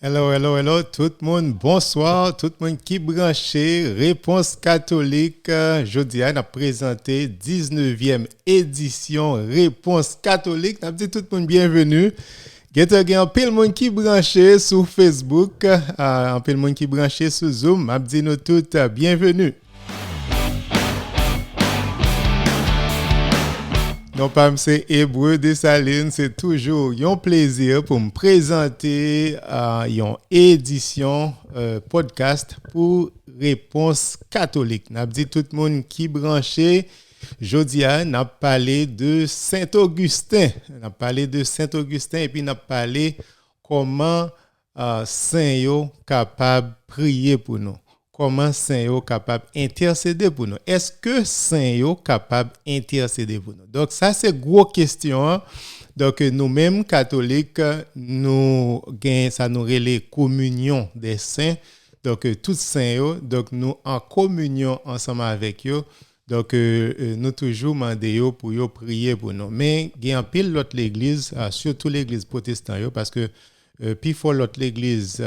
Hello, hello, hello, tout le monde, bonsoir, tout le monde qui branché, Réponse catholique. Jeudi, on a présenté 19e édition Réponse catholique. On a dit tout le monde bienvenue. Il y a un peu de monde qui branché sur Facebook, un peu de monde qui branché sur Zoom. On dit nous tous bienvenue. Non, pas c'est Hébreu Dessalines, c'est toujours un plaisir pour me présenter une édition podcast pour Réponse catholique. N'a dit tout le monde qui branché. Jodia n'a parlé de Saint-Augustin. N'a parlé de Saint-Augustin et puis n'a parlé comment Saint yo capable de prier pour nous. Comment Saint yo capable intercéder pour nous. Est-ce que Saint yo capable intercéder pour nous? Donc ça c'est gros question. Donc nous-mêmes catholiques nous gain ça nous relève communion des saints. Donc tous saints yo, donc nous en communion ensemble avec eux. Donc nous toujours demander yo pour yo prier pour nous. Mais il y a un pile l'autre l'église, surtout l'église protestante yo parce que puis faut l'autre l'église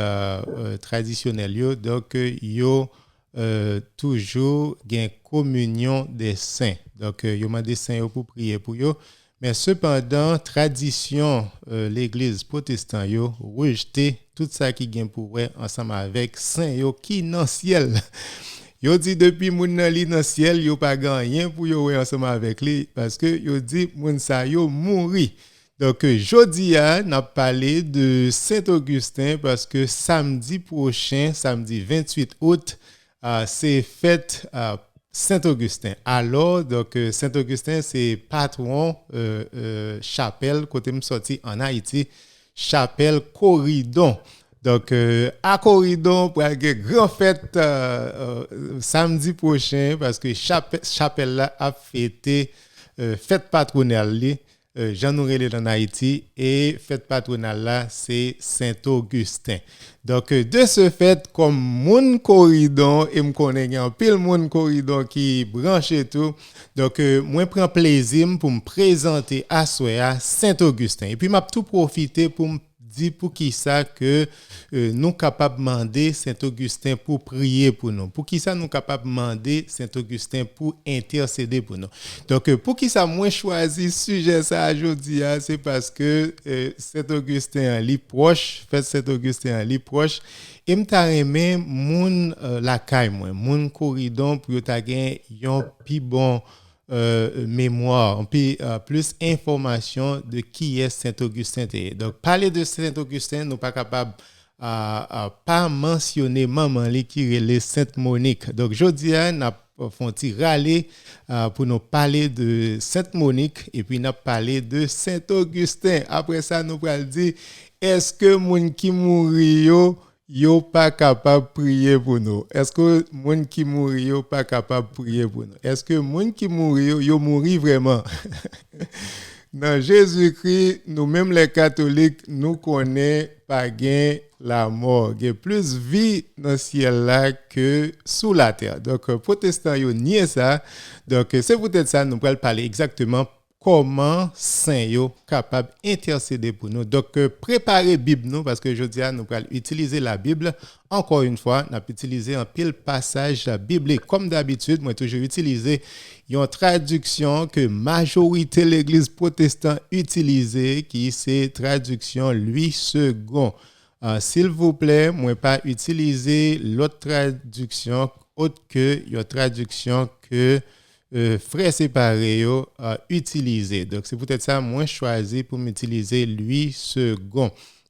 traditionnelle yo donc yo toujours gain communion des saints donc yo mande des saints yo pour prier pour yo mais cependant tradition l'église protestante yo rejeté tout ça qui gain pour ouais ensemble avec saint yo qui dans ciel. Yo dit depuis moun nan li dans ciel yo pas gagné pour yo ouais ensemble avec lui parce que yo dit moun sa yo mouri. Donc, jeudi, on a parlé de Saint-Augustin parce que samedi prochain, samedi 28 août, c'est fête Saint-Augustin. Alors, donc, Saint-Augustin, c'est patron chapelle, côté me sorti en Haïti, chapelle Corridon. Donc, à Corridon, pour une grande fête samedi prochain parce que chapelle là a fêté fête patronale. Jean Nourel en Haïti et fête patronale là c'est Saint-Augustin. Donc de ce fait comme mon corridon et me connaît un pile mon corridon qui branche et tout. Donc moi prends plaisir pour me présenter à soya Saint-Augustin et puis m'a tout profiter pour me dire pour qui ça que nous capable demander Saint-Augustin pour prier pour nous. Pour qui ça nous capable demander Saint-Augustin pour intercéder pour nous. Donc pour qui ça moi choisi sujet ça aujourd'hui c'est parce que Saint-Augustin li proche, fait Saint-Augustin li proche et m'ta remè moun la caille moi, moun corridon pour ta gen yon pi bon mémoire, puis plus information de qui est Saint-Augustin. Donc, parler de Saint-Augustin, nous pas capable pas mentionner maman li qui relè Sainte Monique. Donc, jodi n'a font râler pour nous parler de Sainte Monique et puis n'a parler de Saint-Augustin. Après ça, nous allons dire est-ce que moun qui mouri yo pas capable prier pour nous? Est-ce que moun qui mouri yo pas capable prier pour nous? Est-ce que moun qui mouri yo mouri vraiment? Dans Jésus-Christ, nous-mêmes les catholiques, nous connaissons pas gain la mort. Il y a plus vie dans le ciel là que sous la terre. Donc, protestants yo nié ça. Donc, c'est peut-être ça nous allons parler exactement comment saint yo capable intercéder pour nous. Donc préparez Bible nous parce que jeudi nous allons utiliser la Bible encore une fois, n'a utiliser un pile passage biblique comme d'habitude, moi toujours utiliser une traduction que majorité l'église protestante utilise qui c'est traduction Louis II. S'il vous plaît, moi pas utiliser l'autre traduction autre que une traduction que frères séparés utilisé. Donc c'est peut-être ça moi choisi pour m'utiliser Louis II.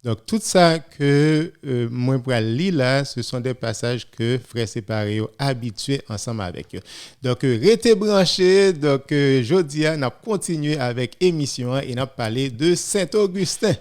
Donc tout ça que moi pour lire là, ce sont des passages que frères séparés habitués ensemble avec eux. Donc restez branchés. Donc jeudi on a continué avec émission et on a parlé de Saint-Augustin.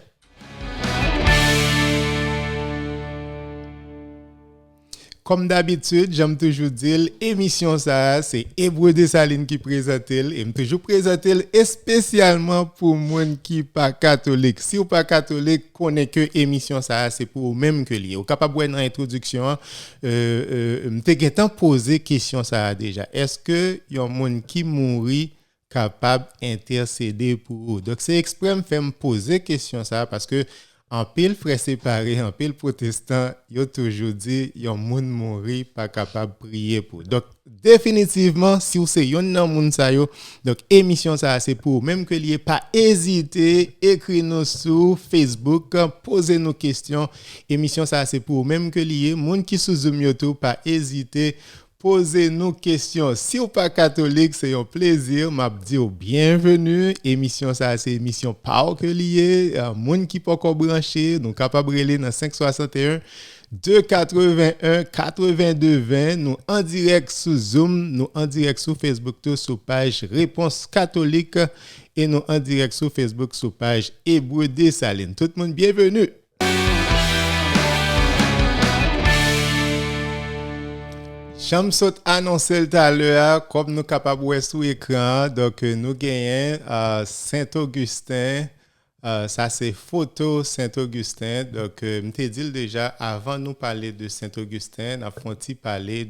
Comme d'habitude, j'aime toujours dire, l'émission ça, c'est Hébreu Dessalines qui présente et me toujours présenter spécialement pour monde qui pas catholique. Si ou pas catholique, connaît que émission ça, c'est pour même que lié. Ou capable dans introduction, me poser question ça déjà. Est-ce que y a monde qui mourit capable d'intercéder pour eux? Donc c'est exprès me faire me poser question ça parce que en pile frère séparé, en pile protestant, yo toujours dit yon moun mouri pas capable prier pour. Donc définitivement si vous c'est yon nan moun sa yo, donc émission ça c'est pour même que lié pas hésiter, écrit nous sur Facebook, poser nos questions. Émission ça c'est pour même que lié moun qui sous Zoom YouTube pas hésiter posez nos questions. Si vous pas catholique, c'est un plaisir. M'a dit bienvenue. Émission ça c'est émission pas que lié. Moun qui pas encore branché, donc capable relé dans 561 281 82 20. Nous en direct sous Zoom, nous en direct sur Facebook tout sur page Réponse catholique et nous en direct sur Facebook sur page Hébreu Dessalines. Tout le monde bienvenue. J'aime annoncer tout à l'heure, comme nous capables de voir sur l'écran, donc nous gagnons Saint-Augustin, ça c'est photo Saint-Augustin, donc je t'ai dit déjà, avant nous parler de Saint-Augustin, nous avons parlé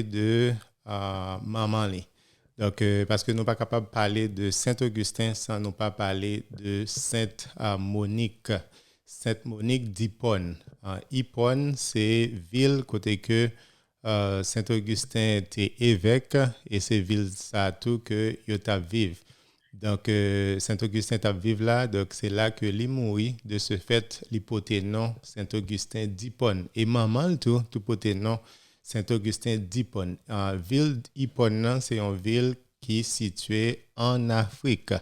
de Maman Li. Donc, parce que nous ne sommes pas capables de parler de Saint-Augustin sans nous pas parler de Sainte Monique. Sainte Monique d'Hippone. Hippone, c'est ville côté que Saint-Augustin était évêque et c'est ville ça tout que yo t'a vivre. Donc Saint-Augustin t'a vivre là, donc c'est là que il mourit. De ce fait, l'hypoténon Saint-Augustin d'Hippone et maman tout hypoténon Saint-Augustin d'Hippone. Ville d'Hippone, c'est une ville qui est située en Afrique.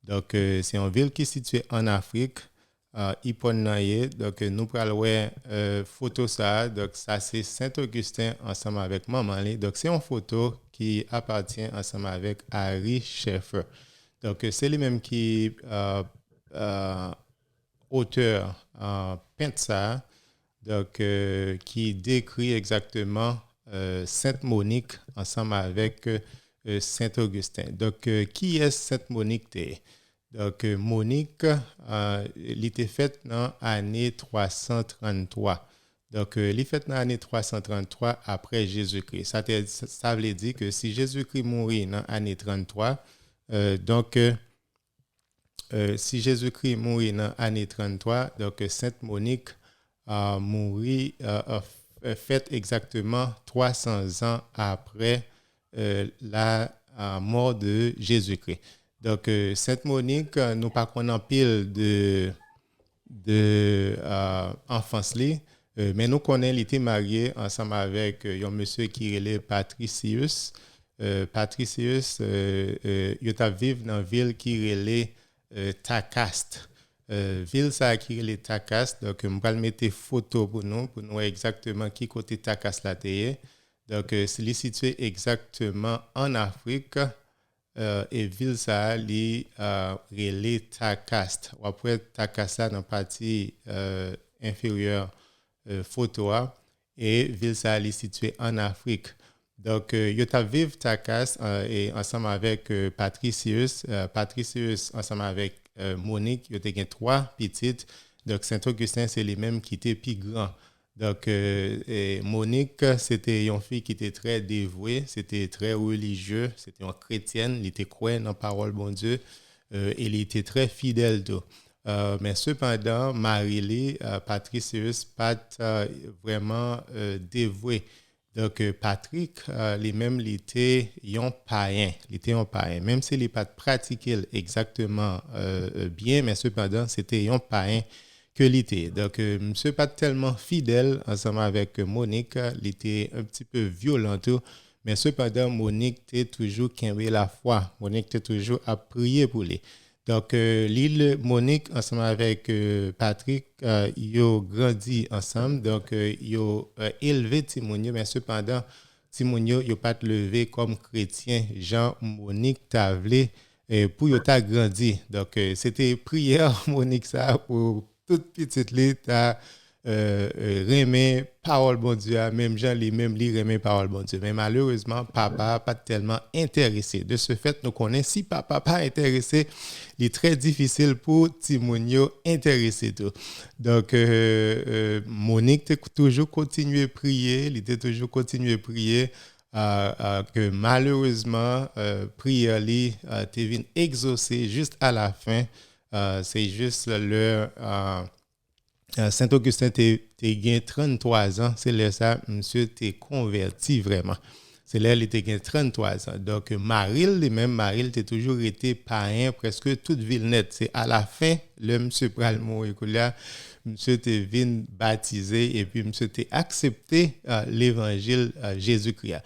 Donc c'est une ville qui est située en Afrique. Hippone, donc nous prenons photo ça, donc ça c'est Saint-Augustin ensemble avec maman. Donc c'est une photo qui appartient ensemble avec Harry Schaeffer. Donc c'est lui-même qui auteur peint ça, donc qui décrit exactement Sainte Monique ensemble avec Saint-Augustin. Donc qui est Sainte Monique? Donc, Monique, elle était faite dans l'année 333. Donc, elle est faite dans l'année 333 après Jésus-Christ. Ça veut dire que si Jésus-Christ mourit dans l'année 33, si Jésus-Christ mourit dans l'année 33, donc Sainte Monique mourit, faite exactement 300 ans après la mort de Jésus-Christ. Donc, Sainte Monique, nous pas qu'on en pile de enfance mais nous connaissons, il était marié ensemble avec un monsieur qui est Patricius. Patricius, il a vécu dans une ville qui est Tacaste. Ville ça qui est Tacaste. Donc, je vais mettre photo pour nous voir exactement qui côté Tacaste là est. Donc, c'est situé exactement en Afrique. Et ville ça li relé Tacaste. Ou après Tacaste dans la partie inférieure photo et ville ça li située en Afrique. Donc yo ta vivre Tacaste et ensemble avec Patricius ensemble avec Monique, yo te gen 3 petites. Donc Saint-Augustin c'est les mêmes qui étaient plus grands. Donc, Monique, c'était une fille qui était très dévouée, c'était très religieux, c'était une chrétienne, elle était croyante dans la parole de bon Dieu, et elle était très fidèle. Mais cependant, Marie-Lee, Patricius, pas vraiment dévoué. Donc, Patrick, lui-même, il était un païen. Même s'il n'est pas pratiqué exactement bien, mais cependant, c'était un païen. Que l'été. Donc, monsieur pas tellement fidèle ensemble avec Monique, il était un petit peu violent, mais cependant, Monique était toujours qui avait la foi. Monique était toujours à prier pour lui. Donc, l'île Monique, ensemble avec Patrick, ils ont grandi ensemble. Donc, ils ont élevé Timonio, mais cependant, Timonio n'a pas levé comme chrétien. Jean Monique Tavelé pour y ta grandi. Donc, c'était prière Monique ça pour toute petite l'état remet parole bon Dieu, même gens les mêmes li remet parole bon Dieu, mais malheureusement papa pas tellement intéressé. De ce fait, nous connaissons si papa pas intéressé, il est très difficile pour Timonio intéresser tout. Donc Monique toujours continué à prier, il était toujours continué à prier que malheureusement prière li t'est venu exaucer juste à la fin. C'est juste Saint-Augustin t'es gagné 33 ans, c'est là ça, monsieur t'es converti vraiment. C'est là il était gagné 33 ans. Donc Maril, lui-même Maril t'es toujours été païen presque toute ville nette. C'est à la fin le monsieur pral mourir là, monsieur t'es venu baptisé et puis monsieur t'es accepté l'évangile Jésus-Christ.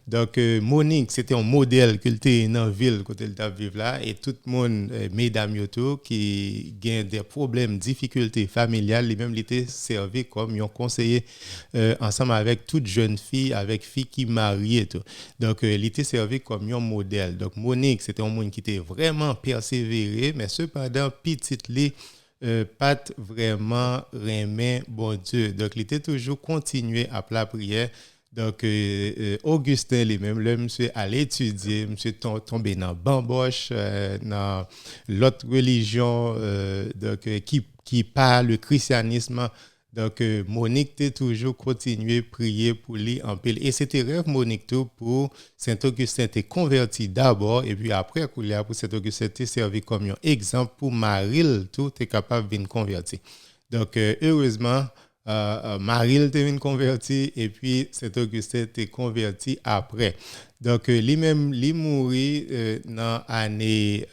Donc, Monique, c'était un modèle qu'il était dans la ville quand elle vivre là. Et tout le monde, mesdames yoto, qui ont des problèmes, difficultés familiales, lui-même, il était servi comme un conseiller ensemble avec toute jeune fille, avec fille qui mariée et tout. Donc, il était servi comme un modèle. Donc, Monique, c'était un monde qui était vraiment persévéré, mais cependant, petite lit, pas vraiment remet bon Dieu. Donc, il était toujours continué à la prière. Donc, Augustin lui-même, là, monsieur allait étudier, monsieur tombé dans bamboche, dans l'autre religion donc, qui parle le christianisme. Donc, Monique a toujours continué à prier pour lui en pile. Et c'était rêve Monique tout pour Saint-Augustin t'est converti d'abord et puis après, pour Saint-Augustin t'est servi comme un exemple pour Maril tout est capable de convertir. Donc, heureusement, Maril t'est converti et puis Saint-Augustin t'est converti après. Donc, lui-même, il mourit dans l'année.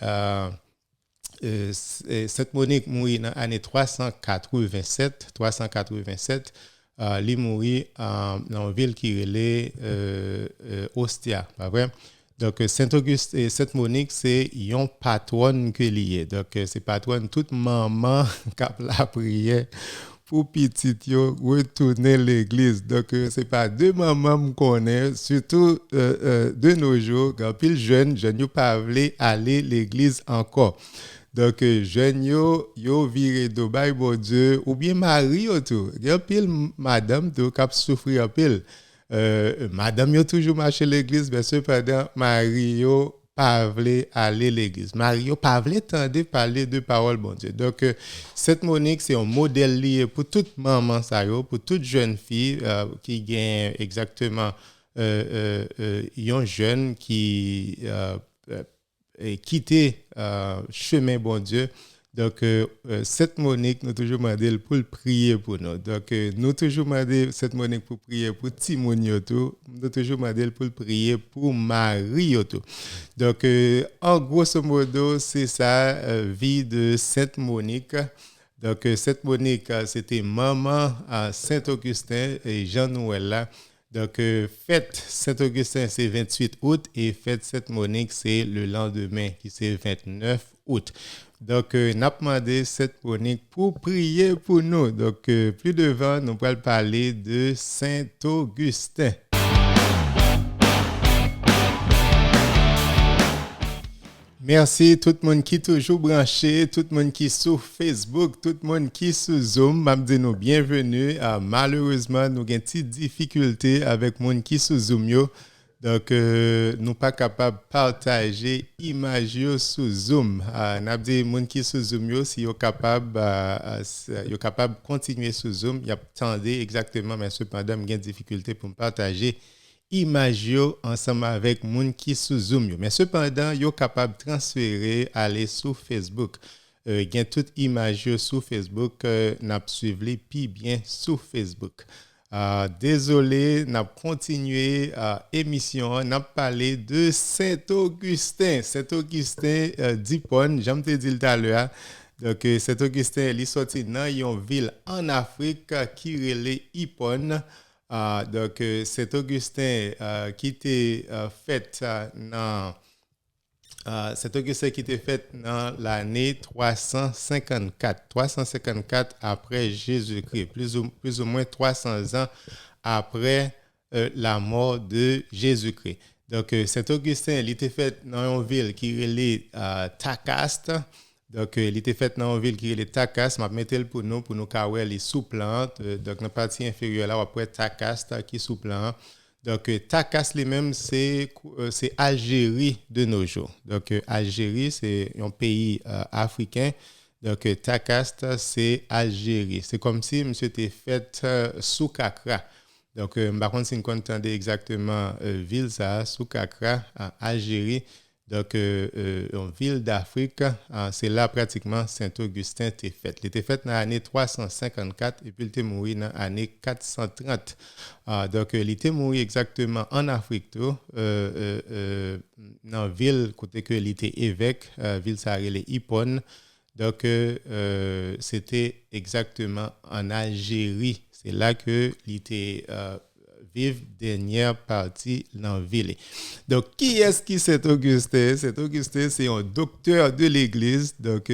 Cette Monique mourit dans l'année 387. Il mourit dans une ville qui est Ostia, pas vrai? Donc, Saint-Auguste et Sainte Monique, c'est une patronne que lié. Donc, c'est patronne toute maman qui a la prière pour petit yo retourner l'église. Donc, c'est pas deux mamans me connaissent, surtout de nos jours, quand pile jeune yo pas voulu aller l'église encore. Donc, jeune yo viré de bail bon Dieu, ou bien mari yo tout. Gen pile madame tout cap souffrir pile. Madame yo toujours marché l'église, mais cependant Mario pas voulu aller l'église. Mario pas voulu tendre parler de parole bon Dieu. Donc cette Monique c'est un modèle lié pour toute maman ça yo, pour toute jeune fille qui gagne exactement un jeune qui quitté chemin bon Dieu. Donc, cette Monique, nous toujours demandé pour le prier pour nous. Donc, nous toujours demandé cette Monique pour prier pour Timon Yoto. Nous toujours demandé pour le prier pour Marie Yoto. Donc, en grosso modo, c'est ça, vie de Sainte Monique. Donc, Sainte Monique, c'était maman à Saint-Augustin et Jean-Noël là. Donc, fête Saint-Augustin, c'est 28 août et fête Sainte Monique, c'est le lendemain, qui c'est 29 août. Donc, nous avons demandé cette Monique pour prier pour nous. Donc, plus devant, nous allons parler de Saint-Augustin. Merci tout le monde qui est toujours branché, tout le monde qui est sur Facebook, tout le monde qui est sur Zoom. Je dis nous bienvenue. Malheureusement, nous avons une petite difficulté avec le monde qui est sur Zoom. Donc, nous ne pas capable de partager l'image sur Zoom. Nous avons dit les gens qui sont sur Zoom, si vous capable de continuer sur Zoom, il attendez exactement, mais cependant, nous avons une difficulté pour partager image ensemble avec moun qui sous Zoom. Mais cependant, yo capable de transférer aller sur Facebook. Gen toute image sur Facebook, n'a suivre les pi bien sur Facebook. Désolé, n'a continué émission, n'a parlé de Saint-Augustin. Saint-Augustin d'Hippone, j'aime te dire tout à l'heure. Donc Saint-Augustin, il est sorti dans une ville en Afrique qui relève Hippone. Donc, Saint-Augustin qui était fait dans l'année 354 après Jésus-Christ, plus ou moins 300 ans après la mort de Jésus-Christ. Donc, Saint-Augustin, il était fait dans une ville qui est Takast. Donc, il était fait dans une ville qui est Takas. Je vais mettre pour nous carrer les sous-plantes. Donc, dans la partie inférieure, là, après Takas qui est sous-plant. Donc, Takas lui-même, c'est Algérie de nos jours. Donc, Algérie, c'est un pays africain. Donc, Takas, c'est Algérie. C'est comme si monsieur était fait sous Kakra. Donc, par contre, si vous entendez exactement ville, ça, sous Kakra, Algérie. Donc, en ville d'Afrique, c'est là pratiquement Saint-Augustin était fait. Il était fait dans l'année 354 et puis il était mort dans l'année 430. Donc, il était mort exactement en Afrique, dans la ville, côté que il était évêque, ville s'appelait Hippone. Donc, c'était exactement en Algérie. C'est là que il était vive dernière partie dans la ville. Donc, qui est-ce qui c'est Augustin? Cet Augustin, c'est un docteur de l'Église. Donc,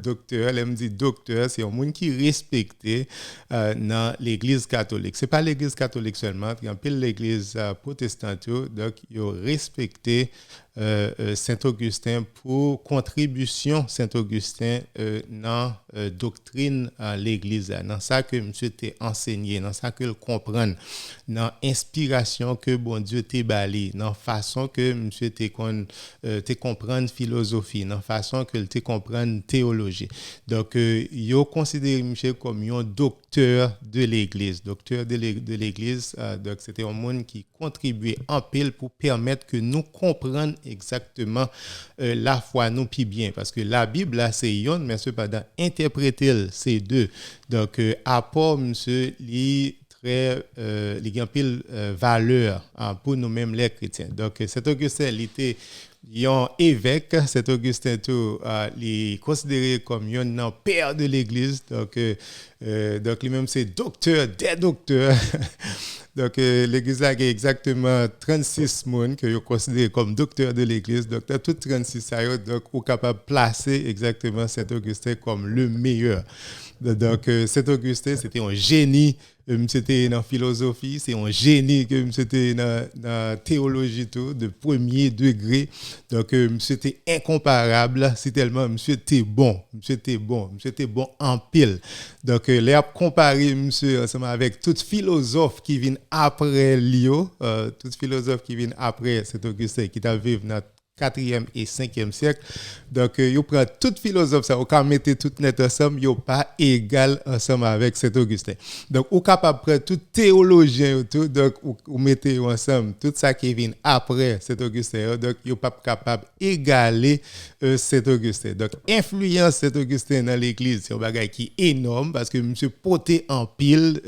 docteur, elle me dit docteur, c'est un monde qui est respecté dans l'Église catholique. Ce n'est pas l'Église catholique seulement, il y a un peu l'Église protestante. Donc, il est respecté Saint-Augustin pour contribution Saint-Augustin dans doctrine à l'Église, dans ça que monsieur t'est enseigné, dans ça que le comprendre, dans inspiration que bon Dieu t'est bali, dans façon que monsieur t'est comprendre philosophie, dans façon que t'est comprendre théologie. Donc yo considéré monsieur comme un docteur de l'Église, l'Église. Donc c'était un monde qui contribuait en pile pour permettre que nous comprenions exactement la foi nous puis bien, parce que la Bible là c'est yon, mais cependant interpréter c'est deux. Donc apport monsieur li très li gen pile valeur pour nous-mêmes les chrétiens. Donc cet Augustin il était un évêque. Cet Augustin tout il est considéré comme un père de l'Église. Donc lui-même c'est docteur des docteurs. Donc, l'Église a exactement 36 personnes que vous considérez comme docteurs de l'Église. Donc, dans toutes 36, donc, vous êtes capable de placer exactement Saint-Augustin comme le meilleur. Donc, Saint-Augustin, c'était un génie. C'était dans la philosophie, c'est un génie que c'était dans la théologie tout, de premier degré. Donc, c'était incomparable. C'est tellement, monsieur était bon en pile. Donc, les a comparé, monsieur, ensemble avec tout philosophe qui vient après Lio, tout philosophe qui vient après Saint-Augustin, qui t'a vécu dans 4e et 5e siècle. Donc, vous prenez tout philosophe, ça, vous mettez tout net ensemble, vous pas égal ensemble avec Saint-Augustin. Donc, vous capable de prendre tout théologien, tout, donc, vous mettez ensemble tout ça qui vient après Saint-Augustin. Donc, vous pas capable d'égaler Saint-Augustin. Donc, influence Saint-Augustin dans l'Église, c'est un bagage qui est énorme parce que monsieur porté en pile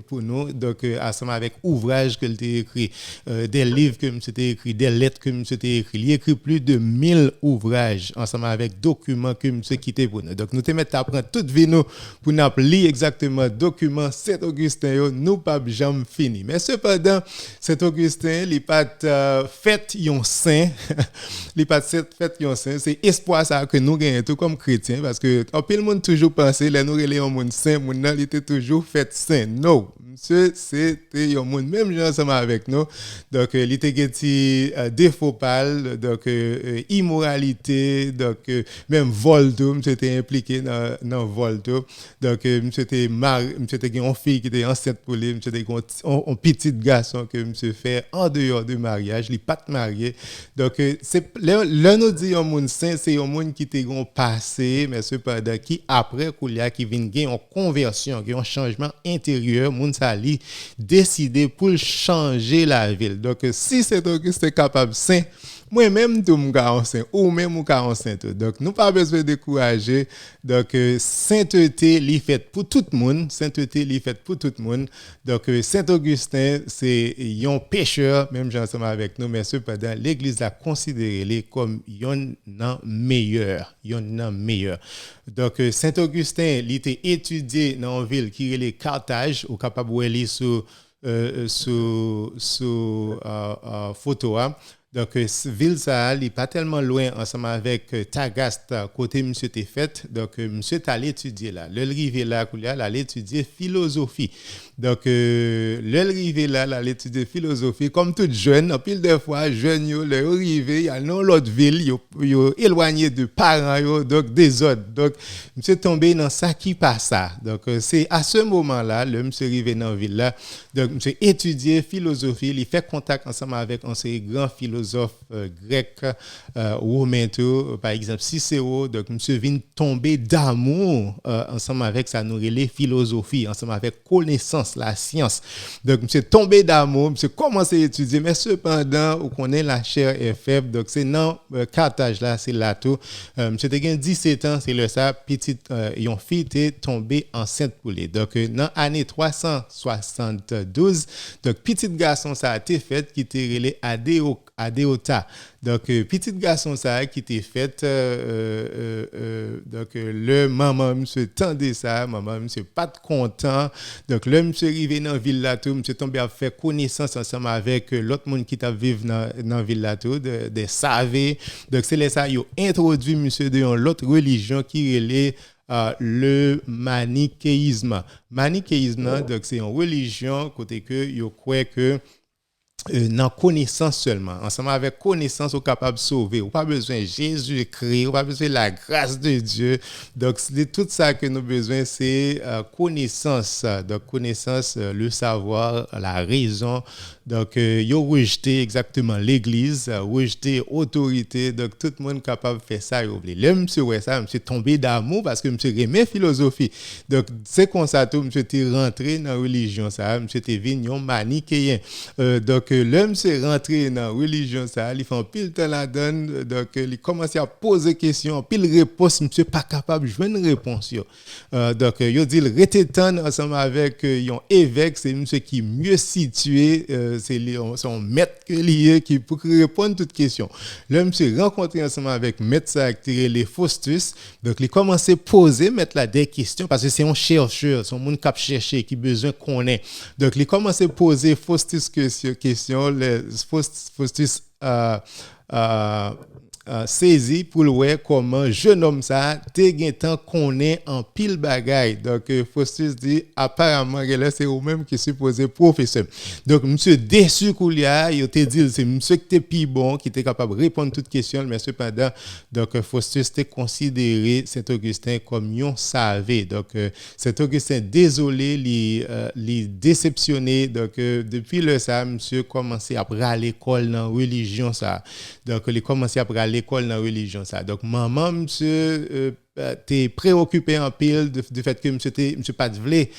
pour nous. Donc, ensemble avec ouvrages que tu écrit, des livres que monsieur t'a écrit, des lettres que monsieur t'a écrit. Il écrit plus de 1000 ouvrages ensemble avec documents que monsieur quitté pour nous. Donc nous te mettons à prendre toute vie nous pour nous lire exactement documents Saint-Augustin nous pas jamais fini. Mais cependant Saint-Augustin il pas fait un saint. Il pas fait un saint, c'est espoir ça que nous gagnons tout comme chrétiens parce que en pile monde toujours penser les nous relais un monde saint, monde il était toujours fait saint. Non, monsieur c'était un monde même gens ensemble avec nous. Donc il était geti défaut pâle, donc immoralité, donc même vol tout, monsieur était impliqué dans vol tout. Donc monsieur était marié, monsieur était une fille qui était enceinte pour lui, monsieur était un petit garçon que monsieur fait en dehors de mariage, il pas marié. Donc c'est là nous dit un monde saint, c'est un monde qui était un passé mais cependant qui après qui vient gagner en conversion, qui un changement intérieur, monde ça li décider pour changer la ville. Donc si Saint-Augustin est capable saint, moi-même tout mon gars saint ou même mon gars saint. Donc nous pas besoin de décourager. Donc sainteté li fait pour tout le monde, sainteté li fait pour tout le monde. Donc Saint-Augustin c'est un pécheur même ensemble avec nous mais cependant l'église l'a considéré comme un meilleur. Donc Saint-Augustin il était étudié dans une ville qui est les Carthage au capable de lire sous photo. Donc, ville ça, il n'est pas tellement loin ensemble avec Tagaste, côté monsieur t'es fait. Donc, monsieur t'a étudié là. Le rivé là, il a étudié philosophie. Donc, le rivé là, il a étudié philosophie. Comme tout jeune, en pile de fois, jeune, le rivé, il y a dans l'autre ville, il éloigné de parents, donc des autres. Donc, monsieur tombé dans ça qui passe ça. Donc, c'est à ce moment-là, le monsieur rivé dans la ville là. Donc, monsieur étudié philosophie, il fait contact ensemble avec un grand philosophe philosophe grec romain tout, par exemple Cicéro. Donc monsieur vient tomber d'amour ensemble avec ça nous relève philosophie, ensemble avec connaissance, la science. Donc monsieur tombé d'amour, monsieur commence à étudier, mais cependant on connaît la chair est faible. Donc c'est non Carthage là, c'est là tout. Monsieur te gain 17 ans, c'est le ça petite yon fille était tombée enceinte pour lui. Donc dans année 372, donc petit garçon ça a été fait qui était relé Adéota. Donc petit garçon ça qui était fait donc le maman monsieur tendait ça, maman monsieur pas content. Donc le monsieur arrivé dans ville là tout, monsieur tombé à faire connaissance ensemble avec l'autre monde qui t'a vivre dans ville là tout des savés. Donc c'est les ça yo introduit monsieur de l'autre religion qui relait le manichéisme. Manichéisme, donc c'est une religion côté que yo croit que dans connaissance seulement, ensemble avec connaissance, on est capable de sauver. On pas besoin de Jésus-Christ, on pas besoin de la grâce de Dieu. Donc, c'est tout ça que nous avons besoin, c'est connaissance. Donc, connaissance, le savoir, la raison. Donc, ils ont rejeté exactement l'Église, rejeté l'autorité. Donc, tout le monde est capable de faire ça. Là, monsieur, ouais, ça, monsieur tombé d'amour parce que monsieur aimait philosophie. Donc, c'est comme ça, tout, monsieur était rentré dans la religion, ça, monsieur était venu manichéen. Donc, l'homme s'est rentré dans la religion, ça, il fait un pile temps la donne, donc il commence à poser des questions, pile réponse, monsieur pas capable de jouer une réponse. Donc, il dit, il était ensemble avec un évêque, c'est monsieur qui est mieux situé, c'est son maître lié qui pour répondre à toutes questions. L'homme s'est rencontré ensemble avec maître ça, les Faustus, donc il commence à poser, mettre là des questions, parce que c'est un chercheur, c'est un monde qui a cherché, qui a besoin qu'on ait. Donc, il commence à poser Faustus questions, les Faustus saisi pour le voir comment jeune homme ça te gen temps connaît en pile bagaille. Donc Faustus dit apparemment là c'est au même qui supposé professeur. Donc monsieur déçu Koulia, il te dit c'est monsieur qui était plus bon qui était capable de répondre toutes questions mais cependant donc Faustus était considéré Saint-Augustin comme un savé. Donc Saint-Augustin désolé li déceptionné donc depuis le ça monsieur commencé à aller à l'école dans religion ça. Donc il commencé à aller l'école dans la religion ça. Donc maman monsieur t'es préoccupé en pile du fait que monsieur pas voulait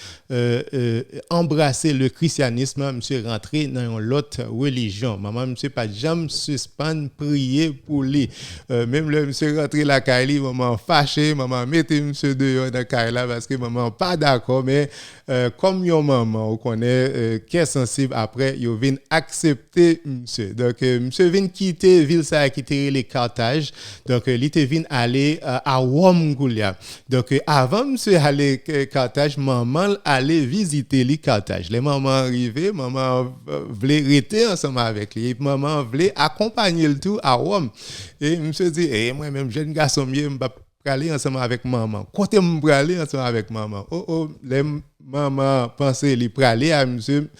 embrasser le christianisme, monsieur rentré dans l'autre religion. Maman monsieur pas jamais suspendre prier pour lui. Même le monsieur rentré la caille, maman fâché, maman mettez monsieur dehors dans caille là parce que maman pas d'accord mais comme yon maman on connaît qui est sensible après yo vinn accepter monsieur. Donc monsieur vinn quitter ville ça quitter les Carthage. Donc il était vinn aller à Rome. Donc avant monsieur aller Carthage, maman allait visiter les Carthage. Les mamans arrivaient, maman voulait rester ensemble avec lui, maman voulait accompagner le tout à Rome. Et monsieur dit moi même jeune garçon mieux m'pa aller ensemble avec maman. Côté m'pa aller ensemble avec maman. Les maman pensait il praler à monsieur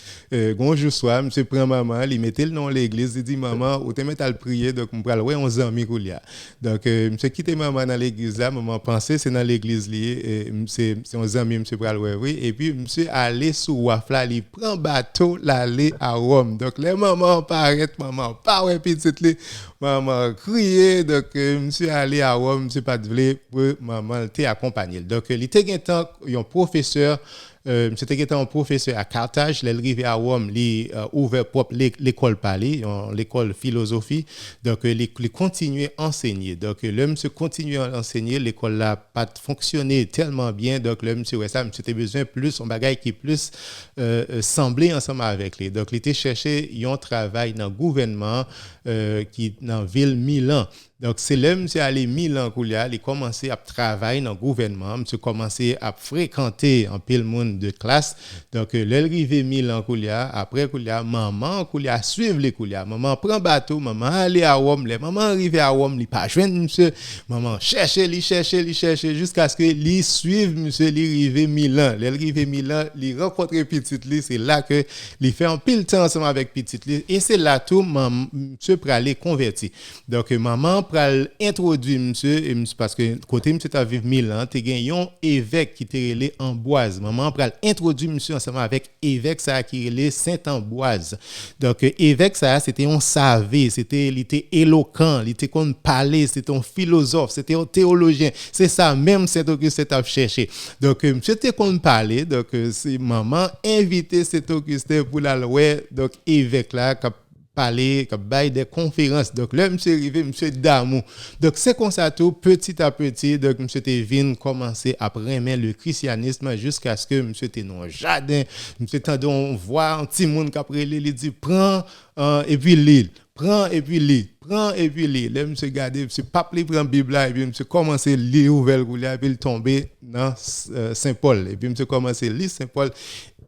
bonjour soir monsieur prend maman il mettait le nom l'église il dit maman ou te mettre à prier donc on pral ouais 11 amis koulia donc monsieur quitter maman dans l'église là maman pensait c'est dans l'église lié c'est 11 amis monsieur pral ouais oui et puis monsieur aller sous wafla il prend bateau l'aller à Rome donc les mamans paraît maman pas ouais petite li maman crier donc monsieur aller à Rome monsieur pas voulait pour maman t'es accompagné donc il était un professeur c'était un professeur à Carthage, il est arrivé à Rome, il a ouvert propre l'école Palais, l'école philosophie, donc il continuait à enseigner. Donc l'homme se continuait à enseigner, l'école n'a pas fonctionné tellement bien, donc l'homme se ouais ça, c'était besoin plus, un bagage qui plus semblait ensemble avec lui. Donc il était cherché un travail dans le gouvernement qui dans la ville Milan. Donc c'est l'homme qui est allé Milan Koulia, il commençait à travailler dans le gouvernement, il commençait à fréquenter un peu le monde de classe. Donc l'arrivée Milan Koulia, après Koulia, maman Koulia suivre les Koulia. Maman prend bateau, maman aller à Rome, les maman arrivé à Rome, il pas joindre monsieur, maman chercher jusqu'à ce que lui suive monsieur l'arrivée Milan. L'arrivée Milan, il rencontre petite lui, c'est là que il fait un pile temps ensemble avec petite lui et c'est là tout monsieur pour aller convertir. Donc maman pral introduire monsieur et monsieur parce que côté monsieur t'a vivre 1000 ans, t'es gagné un évêque qui t'est relé Amboise. Maman pral introduire monsieur ensemble avec évêque ça qui relé Saint-Ambroise. Donc évêque ça c'était un savé, il était éloquent, il était comme parler, c'était un philosophe, c'était un théologien. C'est ça même Saint-Augustin t'a cherché. Donc monsieur t'es comme parler, donc c'est maman invité Saint-Augustin pour la loi donc évêque là parler, qui bail des conférences. Donc là, monsieur arrivé, monsieur d'amour. Donc c'est comme ça tout, petit à petit, donc monsieur Tevin commencer à prendre le christianisme jusqu'à ce que monsieur était dans le jardin, monsieur tendon voir un petit monde qui après il dit prends et puis lis. Prends et puis lis. Prends et puis lis. Là, monsieur regardez, monsieur pape li prend Bible là et puis monsieur commence à lire ouvert et puis il tomber dans Saint-Paul. Et puis monsieur commence à lire Saint-Paul.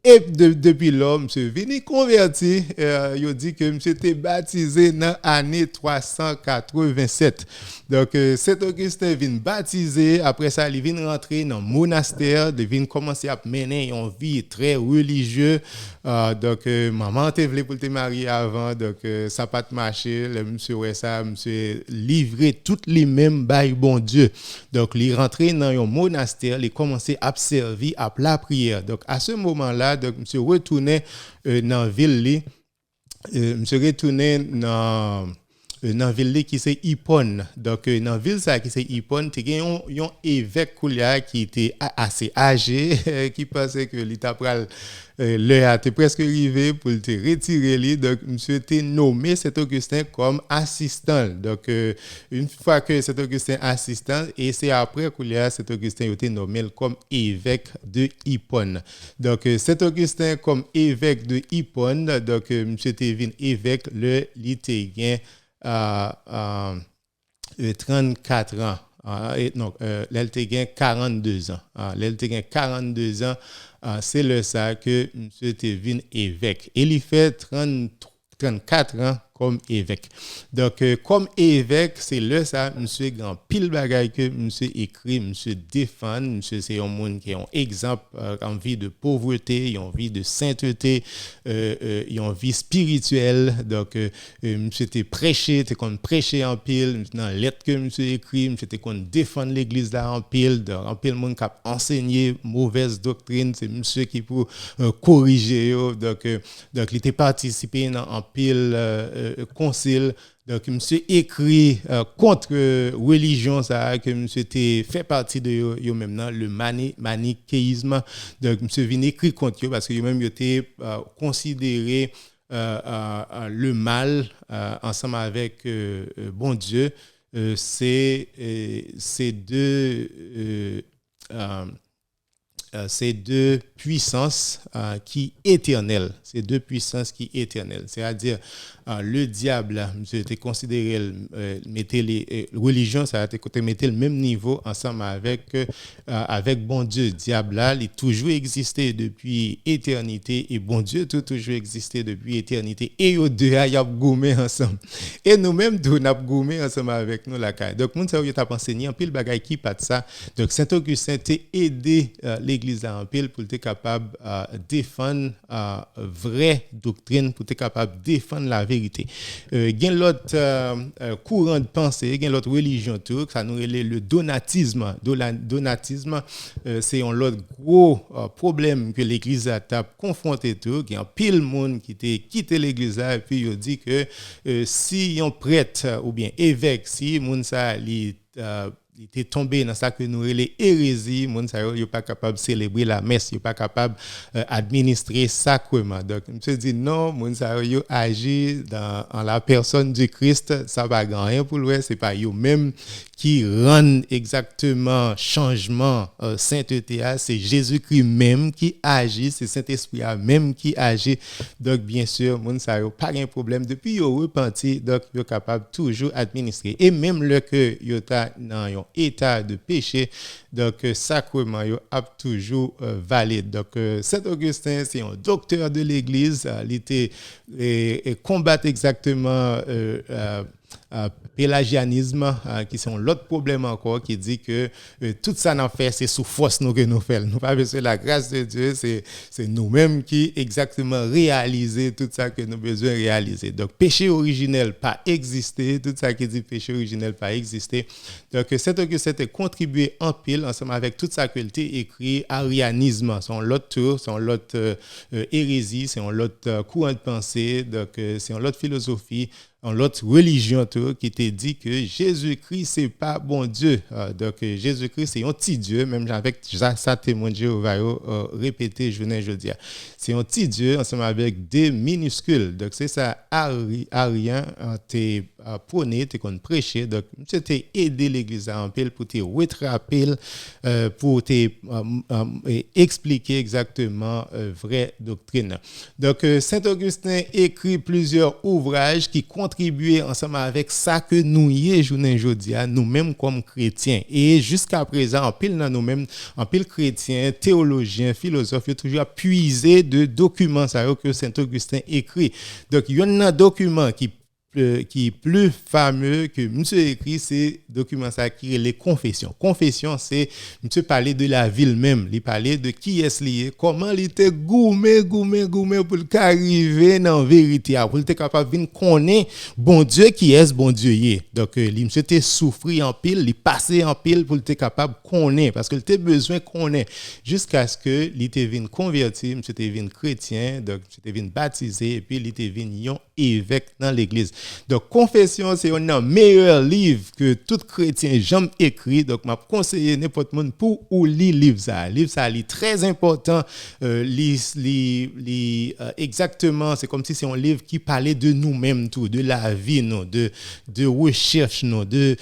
Et depuis là, monsieur venu converti, il dit que monsieur était baptisé dans l'année 387. Donc, Saint-Augustin vient baptisé, après ça, il vient rentrer dans le monastère, il vient commencer à mener une vie très religieuse. Donc, maman te voulait pour te marier avant, donc ça n'a pas marché. Le monsieur, ouais, ça, monsieur livré toutes les mêmes bails, bon Dieu. Donc, il est rentré dans un monastère, il a commencé à servir à la prière. Donc, à ce moment-là, donc, monsieur retourné dans la ville, monsieur retourné dans la ville qui c'est Hippone. Donc dans la ville ça qui c'est Hippone, tu as un évêque qui était assez âgé qui pensait que l'état pral l'heure était presque arrivé pour te retirer lui. Donc monsieur était nommé Saint-Augustin comme assistant. Donc une fois que Saint-Augustin assistant et c'est après que Saint-Augustin a été nommé comme évêque de Hippone. Donc Saint-Augustin comme évêque de Hippone, donc monsieur était venu évêque le litégain 34 ans. Non, l'Eltégain 42 ans. L'Eltégain 42 ans, c'est le ça que monsieur Tevin évêque. Et il fait 34 ans comme évêque. Donc, comme évêque, c'est le ça, monsieur grand pile bagaille que monsieur écrit, monsieur défend, monsieur c'est un monde qui a un exemple en vie de pauvreté, en vie de sainteté, en vie spirituelle. Donc, monsieur t'es prêché, t'es qu'on prêché en pile, dans lettre que monsieur écrit, monsieur t'es qu'on défend l'église là en pile, en pile monde qui a enseigné mauvaise doctrine, c'est monsieur qui pour corriger. Donc, il était participé en pile concile. Donc monsieur écrit contre religion ça que monsieur était fait partie de yo même dans le manichéisme. Donc monsieur vient écrit contre eux parce que même était considéré le mal ensemble avec bon Dieu. C'est ces deux puissances qui éternelles, ces deux puissances qui éternelles, c'est-à-dire le diable, monsieur était considéré mettait les religions, ça a été mettre le même niveau ensemble avec bon Dieu. Diable là, il a toujours existé depuis éternité et bon Dieu tout toujours existé depuis éternité et eux deux y a goumé ensemble. Et nous-mêmes nous n'a goumé ensemble avec nous la caille. Donc mon ça y t'a enseigné en pile bagaille qui pas de ça. Donc Saint-Augustin t'a aidé l'église en pile pour être capable défendre vraie doctrine, pour être capable de défendre la vérité. Gen l'autre courant de pensée, gen l'autre religion tout, ça nous relève le donatisme. Donatisme, c'est un autre gros problème que l'église a confronté tout, il y a pile monde qui était quitté l'église là et puis il dit que si un prêtre ou bien évêque, si moun ça il était tombé dans ça que nous les hérésie, moun sa yo pas capable de célébrer la messe, yo pas capable administrer sacrement. Donc monsieur dit non, moun sa yo agit en la personne du Christ, ça va rien pour lui, c'est pas yo même qui rend exactement changement sainteté, c'est Jésus-Christ même qui agit, c'est Saint-Esprit même qui agit. Donc bien sûr, moun sa yo pas un problème depuis yo repenti, donc yo capable toujours administrer et même le que yo ta dans un état de péché, donc sacrement yo a toujours valide. Donc Saint-Augustin c'est un docteur de l'église, il était combattre exactement pélagianisme, qui sont l'autre problème encore, qui dit que tout ça n'a fait, c'est sous force nous que nous faisons. Nous pas besoin de la grâce de Dieu, c'est nous-mêmes qui exactement réaliser tout ça que nous avons besoin de réaliser. Donc, péché originel pas existé, tout ça qui dit péché originel pas existé. Donc, Saint-Augustin a contribué en pile, ensemble avec toute sa qualité, écrit arianisme, son l'autre tour, son l'autre hérésie, c'est un l'autre courant de pensée, donc c'est un l'autre philosophie, en l'autre religion tout, qui te dit que Jésus-Christ c'est pas bon Dieu. Donc Jésus-Christ c'est un petit Dieu, même avec ça témoin de Jéhovah répété je dis. C'est un petit Dieu ensemble avec des minuscules. Donc c'est ça arien t'es prôné, t'es qu'on prêcher. Donc c'était aider l'église à en pile pour te rattraper pour te expliquer exactement vraie doctrine. Donc Saint Augustin écrit plusieurs ouvrages qui contribuer ensemble avec ça que nous y est journée aujourd'hui nous-mêmes comme chrétiens et jusqu'à présent en pile dans nous-mêmes en pile chrétiens théologiens philosophes il toujours puiser de documents ça que Saint Augustin écrit donc il y a un document qui est plus fameux que monsieur écrit c'est document ça qui est les confessions. Confession c'est monsieur parler de la ville même, il parler de qui est lié, comment il était gourmet pour arriver dans vérité, pour être capable de connaître bon Dieu qui est bon Dieu y. Donc il monsieur était souffrir en pile, il passé en pile pour être capable connaître parce qu'il était besoin connaître jusqu'à ce que il était venu converti, monsieur était venu chrétien, donc était venu baptisé et puis il était venu évêque dans l'église. Donc, Confession, c'est un meilleur livre que tout chrétien jamais écrit. Donc, m'a conseillé n'importe monde pour ou lire livre ça. Livre ça, est très important. Exactement, c'est comme si c'est un livre qui parlait de nous-mêmes tout, de la vie, non, de recherche, non, de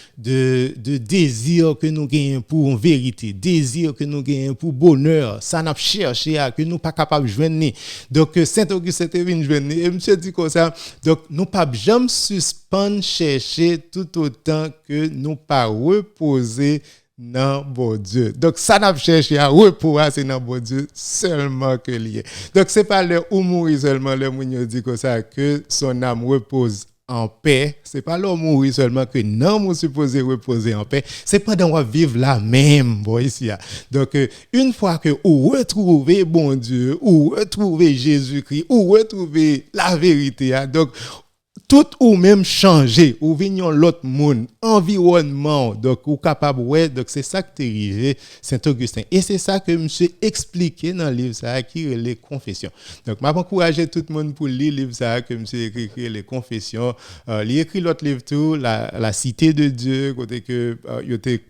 désir que nous gagnons pour vérité, désir que nous gagnons pour bonheur. Ça n'a cherché à que nous pas capable de joindre. Donc, Saint-Augustin est venu joindre. Et monsieur dit comme ça. Donc, nous pas jamais suspendre chercher tout autant que nous pas reposer dans bon Dieu. Donc, ça n'a cherché à reposer, c'est dans bon Dieu seulement que lié. Donc, c'est pas le ou mourir seulement, le moun dit comme ça, que son âme repose en paix. C'est pas l'homme mourir seulement que non, nous supposé reposer en paix. C'est pas dans vivre là même, bon ici. Donc une fois que vous retrouvez bon Dieu, ou retrouvez Jésus-Christ, ou retrouvez la vérité, donc tout ou même changer ou venir l'autre monde environnement donc ou capable ouais donc c'est ça que t'es arrivé Saint-Augustin et c'est ça que monsieur expliqué dans le livre ça qui est les confessions. Donc m'a encourager tout le monde pour lire le livre ça que monsieur écrit les confessions. Il écrit l'autre livre tout la cité de Dieu côté que il était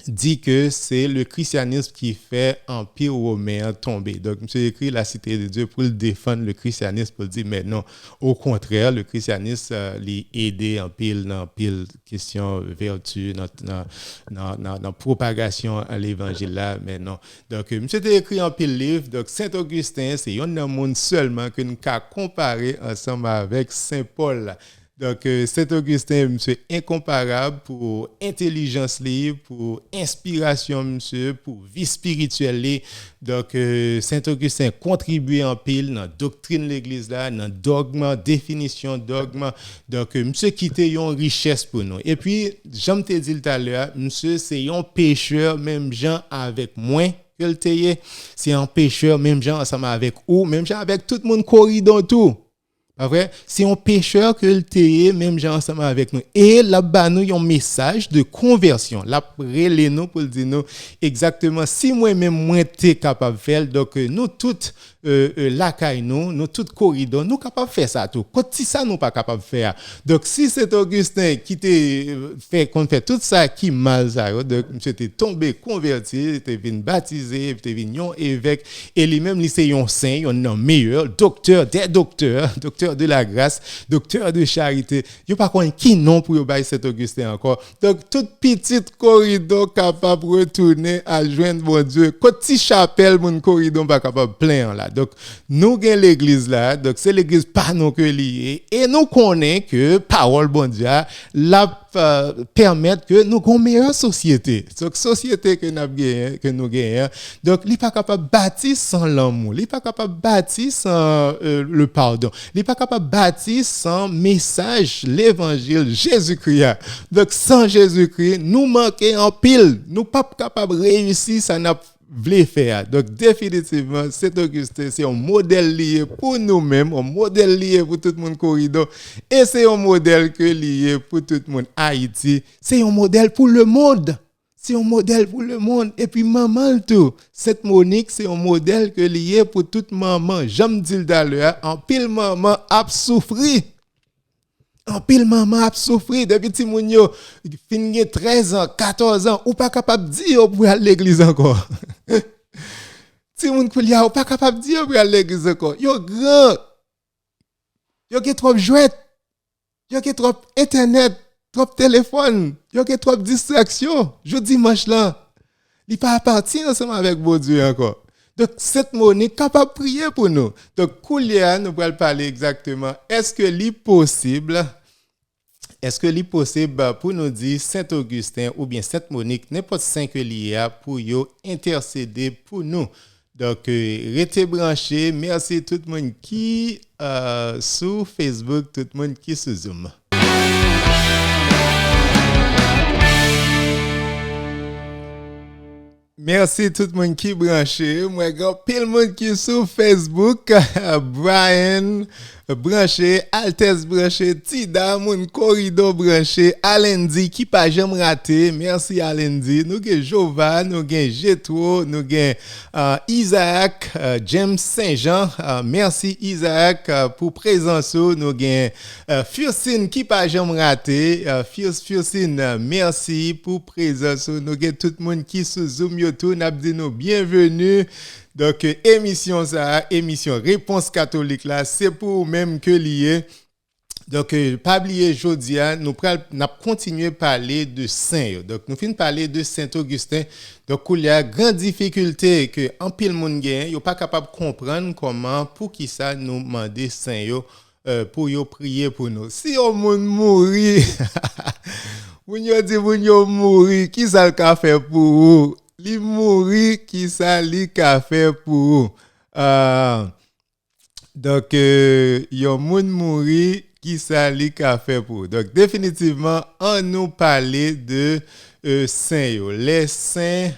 dit que c'est le christianisme qui fait empire romain tomber. Donc, monsieur écrit la cité de Dieu pour défendre le christianisme, pour dire, mais non, au contraire, le christianisme l'aider en pile question vertu, dans propagation à l'évangile là, mais non. Donc, monsieur a écrit en pile livre, donc Saint-Augustin, c'est un monde seulement que nous avons comparé ensemble avec Saint-Paul. Donc, Saint-Augustin, monsieur, incomparable pour intelligence libre, pour inspiration, monsieur, pour vie spirituelle. Donc, Saint-Augustin contribue en pile dans la doctrine de l'Église, là, dans le dogme, définition dogme. Donc, monsieur, qui était une richesse pour nous. Et puis, j'aime te dire tout à l'heure, monsieur, c'est un pécheur, même gens avec moins. C'est un pécheur, même gens ensemble avec ou, même gens avec tout le monde corridor tout. Pas vrai? C'est un pécheur que le téye, même gens ensemble avec nous. Et là-bas, nous avons un message de conversion. Là, relais nous pour dire nous exactement si moi-même, moi, t'es capable de faire. Donc, nous toutes, la caille, nous toutes corridors, nous capables de faire ça tout. Quand si ça, nous pas capable de faire. Donc, si c'est Augustin qui qu'on fait tout ça qui mal ça, donc, monsieur t'es tombé converti, t'es venu baptisé, t'es venu évêque, et lui-même, il c'est un saint, un meilleur, docteur des docteurs de la grâce, docteur de charité. Il n'y a pas qui non pour y bailler cet Augustin encore. Donc, toute petite corridor capable de retourner à joindre mon Dieu. Quand si chapelle, mon corridor pas capable plein là. Donc, nous avons l'église là. Donc, c'est l'église pas non que liée. Et nous connaissons que parole bon Dieu, la permettre que nous ayons une meilleure société. Donc, société que nous gagnons. Donc, il n'est pas capable de bâtir sans l'amour. Il n'est pas capable de bâtir sans le pardon. Il n'est pas capable de bâtir sans message, l'évangile, Jésus-Christ. Donc, sans Jésus-Christ, nous manquons en pile. Nous ne sommes pas capables de réussir, ça n'a voulait faire. Donc, définitivement, Saint-Augustin, c'est un modèle lié pour nous-mêmes, un modèle lié pour tout le monde corridor, et c'est un modèle que lié pour tout le monde Haïti. C'est un modèle pour le monde. C'est un modèle pour le monde. Et puis, maman, tout. Cette Monique, c'est un modèle que lié pour toute maman. J'aime dire d'ailleurs, en pile maman a souffert. En pile maman a souffert depuis petit moun yo fin 13 ans, 14 ans ou pas capable dire pour aller à l'église encore. Ti moun koulia ou pas capable dire pour aller à l'église encore. Yo grand. Yo gen trop jouet. Yo gen trop internet, trop téléphone, yo gen trop distraction. Je dimanche là, il pas partir ensemble avec bon Dieu encore. Donc, cette Monique capable de prier pour nous. Donc, Koulia, nous allons parler exactement. Est-ce que c'est possible pour nous dire Saint-Augustin ou bien Sainte Monique, n'importe saint que l'IA pour yo intercéder pour nous. Donc, restez branchés. Merci tout le monde qui sur Facebook, tout le monde qui sur Zoom. Merci tout le monde qui branché. Moi, grand pile monde qui sur Facebook. Brian branché, Altesse branché, Tida, mon corridor branché, Alendi qui pas jamais raté. Merci Alendi. Nous avons Jova, nous avons Jetro, nous avons Isaac, James Saint-Jean. Merci Isaac pour présence. Nous avons Furcine qui pas jamais raté. Furcine, merci pour présence. Nous avons tout le monde qui sur Zoom YouTube. Nous avons bienvenue. Donc, émission Réponse catholique là, c'est pour même que lié. Donc, pas oublier aujourd'hui, nous continuer à parler de saint. Donc, nous finissons parler de Saint-Augustin. Donc, il y a grande difficulté que en pile monde gagne, yo pas capable de comprendre comment pour qui ça nous demander saint pour yo prier pour nous. Si on monde mourir, vous yo dit vous yo mourir, qui ça le ka faire pour vous? Li mourir qui ça li ka fait pour donc yon moun mourir qui ça li ka fait pour. Donc définitivement on nous parler de saint yo. Les saints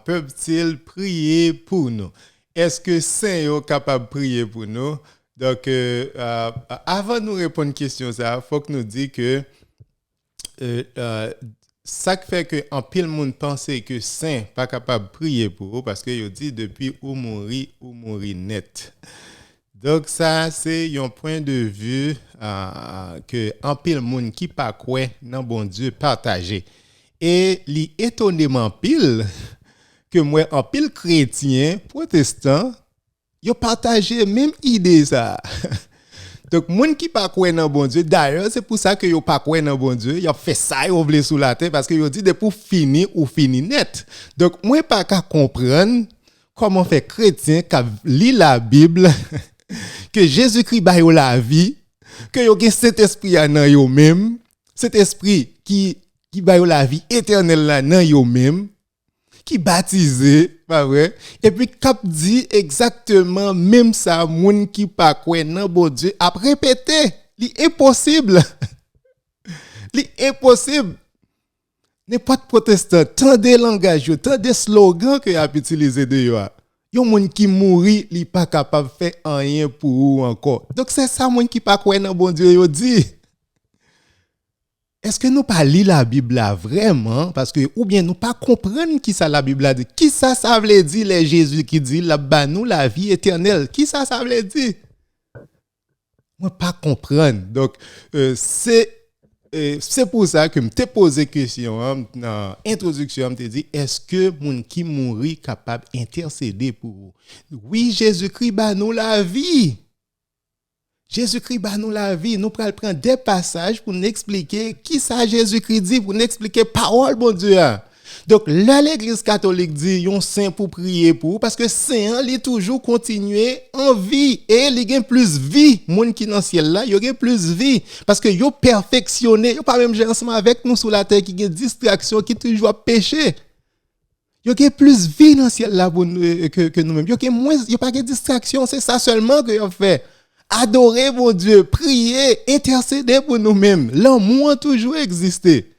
peuvent-ils prier pour nous? Est-ce que saint yo capable de prier pour nous? Donc avant de nous répondre question ça, faut que nous dit que ça fait que en pile monde pense que saint pas capable de prier pour eux parce que yo dit depuis ou mourir net. Donc ça c'est un point de vue que en pile monde qui pas croit dans bon Dieu partagé. Et li étonnement pile que moi en pile chrétien protestant yo partagé même idée ça. Donc, moun qui pas croire dans bon Dieu, d'ailleurs, c'est pour ça que yo pas croire dans bon Dieu, yo fait ça, yo vle sous la terre parce que yo dit de pour finir ou finir net. Donc, moi pas qu'à comprendre comment fait chrétien qui lit la Bible que Jésus-Christ ba yo la vie, que yo gen cet esprit dans yo même, cet esprit qui ba yo la vie éternelle là dans yo même, qui baptisé, pas vrai? Et puis cap dit exactement même ça moun qui pas croire dans bon Dieu a répété, li impossible. Li impossible. N'importe protestant, tant de langage, tant de slogans que a utilisé de yo. Yon moun qui mouri, li pas capable faire rien pour ou encore. Donc c'est ça moun qui pas croire dans bon Dieu yo dit. Est-ce que nous pas lire la Bible là vraiment parce que ou bien nous pas comprendre qui ça la Bible a dit, qui ça veut dire les Jésus qui dit la ba nous la vie éternelle, qui ça veut dire? Moi pas comprendre. Donc c'est pour ça que me t'ai posé question dans introduction, me t'ai dit est-ce que moun qui mouri capable intercéder pour vous? Oui, Jésus-Christ ba nous la vie. Jésus-Christ ba nous la vie. Nous prenons des passages pour nous expliquer qui ça Jésus-Christ dit, pour nous expliquer parole bon Dieu. Donc là l'église catholique dit yon saint pour prier pour parce que saint li toujours continuer en vie et li gen plus vie moun qui dans ciel là, yo gen plus vie parce que yo perfectionné, yo pas même gens ensemble avec nous sur la terre qui gen distraction qui toujours péché. Yo gen plus vie dans ciel là pour que nous-mêmes. Yo gen moins, yo pas gen distraction, c'est ça seulement que yo fait. Adorer mon Dieu, prier, intercéder pour nous-mêmes. L'amour a toujours existé.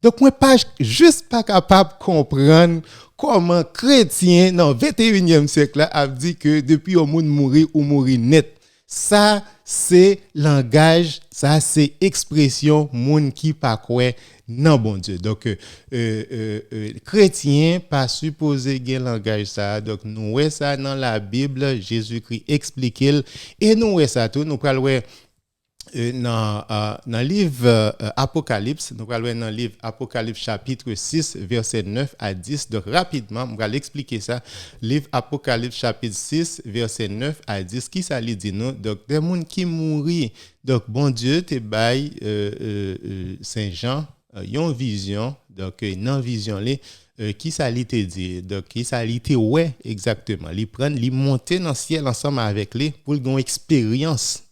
Donc, moi, pas juste pas capable de comprendre comment chrétien dans le 21e siècle a dit que depuis au monde mourir ou mourir net. Ça, c'est langage, ça, c'est expression, monde qui pas quoi, non, bon Dieu. Donc, chrétien, pas supposé gagner langage ça. Donc, nous voyons ça dans la Bible, Jésus-Christ explique et nous voyons ça tout, nous parlons dans le livre Apocalypse, nous allons dans le livre Apocalypse chapitre 6, verset 9 à 10. Donc rapidement, je vais l'expliquer ça. Livre Apocalypse chapitre 6, verset 9 à 10. Qui ça lui dit nous? Donc des gens qui mourent. Donc bon Dieu te baille Saint Jean, une vision. Donc dans vision là, qui ça lui te dit? Donc qui ça lui te ouais exactement. Li prend, li monter dans le ciel ensemble avec lui pour une expérience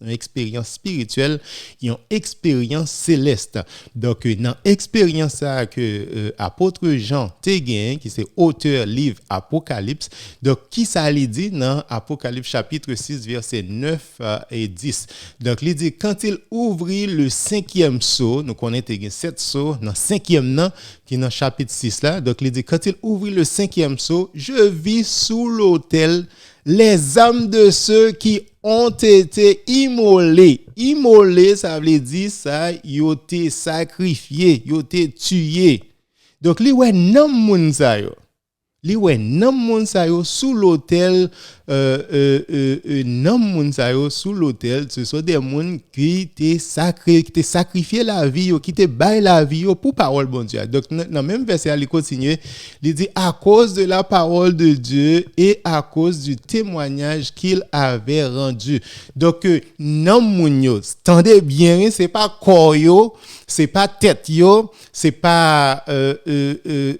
spirituelle, une expérience céleste. Donc dans expérience ça que apôtre Jean te gagne qui c'est auteur livre Apocalypse. Donc qui ça lui dit dans Apocalypse chapitre 6 verset 9 et 10. Donc il dit quand il ouvrit le 5e sceau, nous connaissons 7 sceaux dans 5e nan qui est dans chapitre 6 là. Donc il dit quand il ouvrit le 5e sceau, je vis sous l'autel les âmes de ceux qui ont été immolés. Immolés, ça veut dire ça, ils ont été sacrifiés, ils ont été tués. Donc li wè nan moun sa yo. Li wè nan moun sa yo sous l'autel nan moun sa yo sous l'autel, ce sont des moun qui te sacrifié la vie yo, qui te bail la vie yo pour parole bon Dieu. Donc dans même verset il continue, il dit à cause de la parole de Dieu et à cause du témoignage qu'il avait rendu. Donc nan moun yo, tendez bien, c'est pas corps yo, c'est pas tête yo, c'est pas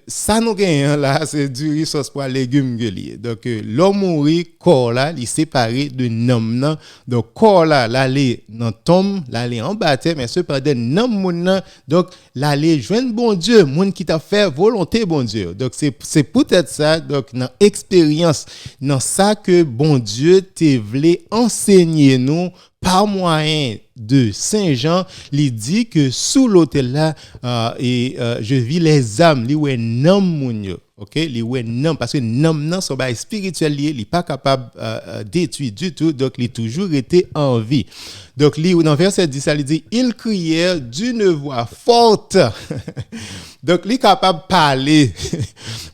ça nous gagne là, c'est du riz sauce pour légumes gueulier. Donc l'homme mourit corps là, il séparé de nom nan. Donc corps là, l'aller dans tombe, l'aller en baptême, mais cependant nom moun nan, donc l'aller joindre bon Dieu, moun qui t'a fait volonté bon Dieu. Donc c'est peut-être ça, donc dans expérience, dans ça que bon Dieu te voulait enseigner nous par moyen de Saint Jean, il dit que sous l'autel là je vis les âmes, li wè nan moun yo. OK, li wè nan parce que nan son bail spirituel lié, il pas capable détruire du tout, donc il toujours été en vie. Donc li dans verset 10 il dit ils crièrent d'une voix forte. Donc il capable parler.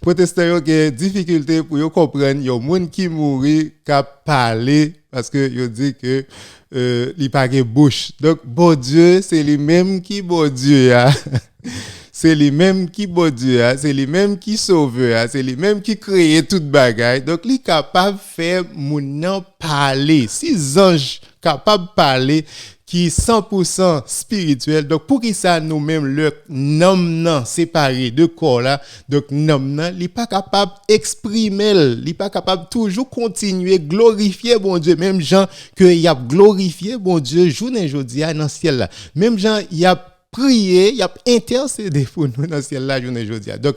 Protestants yo gen difficulté pour yo comprendre, yo moun qui mouri cap parler parce que yo dit que il pas de bouche. Donc bon Dieu, c'est lui-même qui bon Dieu a. C'est lui-même qui bon Dieu a, c'est lui-même qui sauveur, c'est lui-même qui crée toute bagaille. Donc il est capable de faire moun parler. Si anges capable de parler qui 100% spirituel. Donc pour qui ça nous-mêmes le nom nan séparé de corps là, donc nom nan, il pas capable exprimer, il pas capable toujours continuer glorifier bon Dieu, même gens que il a glorifié bon Dieu journée jodi dans ciel là. Même gens il a prier, il a intercédé pour nous dans ciel là journée aujourd'hui. Donc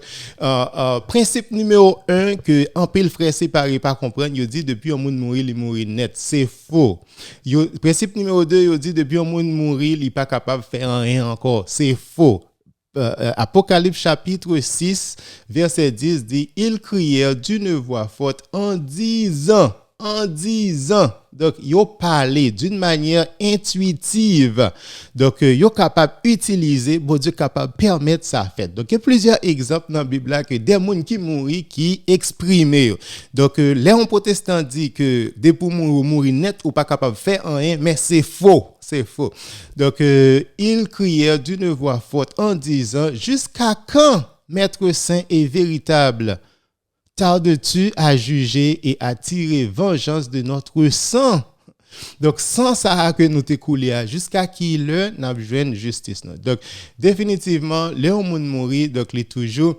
principe numéro 1 que en pile frère séparé pas comprendre, il dit depuis un monde mourir, il mourir net, c'est faux. Principe numéro 2, il dit depuis un monde mourir, il pas capable de faire rien encore, c'est faux. Apocalypse chapitre 6 verset 10 dit ils crièrent d'une voix forte en disant donc yo parler d'une manière intuitive, donc yo capable utiliser bon Dieu capable permettre ça fait. Donc il y a plusieurs exemples dans la Bible là que des gens qui mourir qui exprimer. Donc les protestants dit que dès pour mourir net ou pas capable faire rien, mais c'est faux. Donc ils crièrent d'une voix forte en disant jusqu'à quand maître saint et véritable tardes-tu à juger et à tirer vengeance de notre sang? Donc, sans ça que nous t'écoulons jusqu'à qui le n'a besoin de justice. Donc, définitivement, le monde mourir, donc il est toujours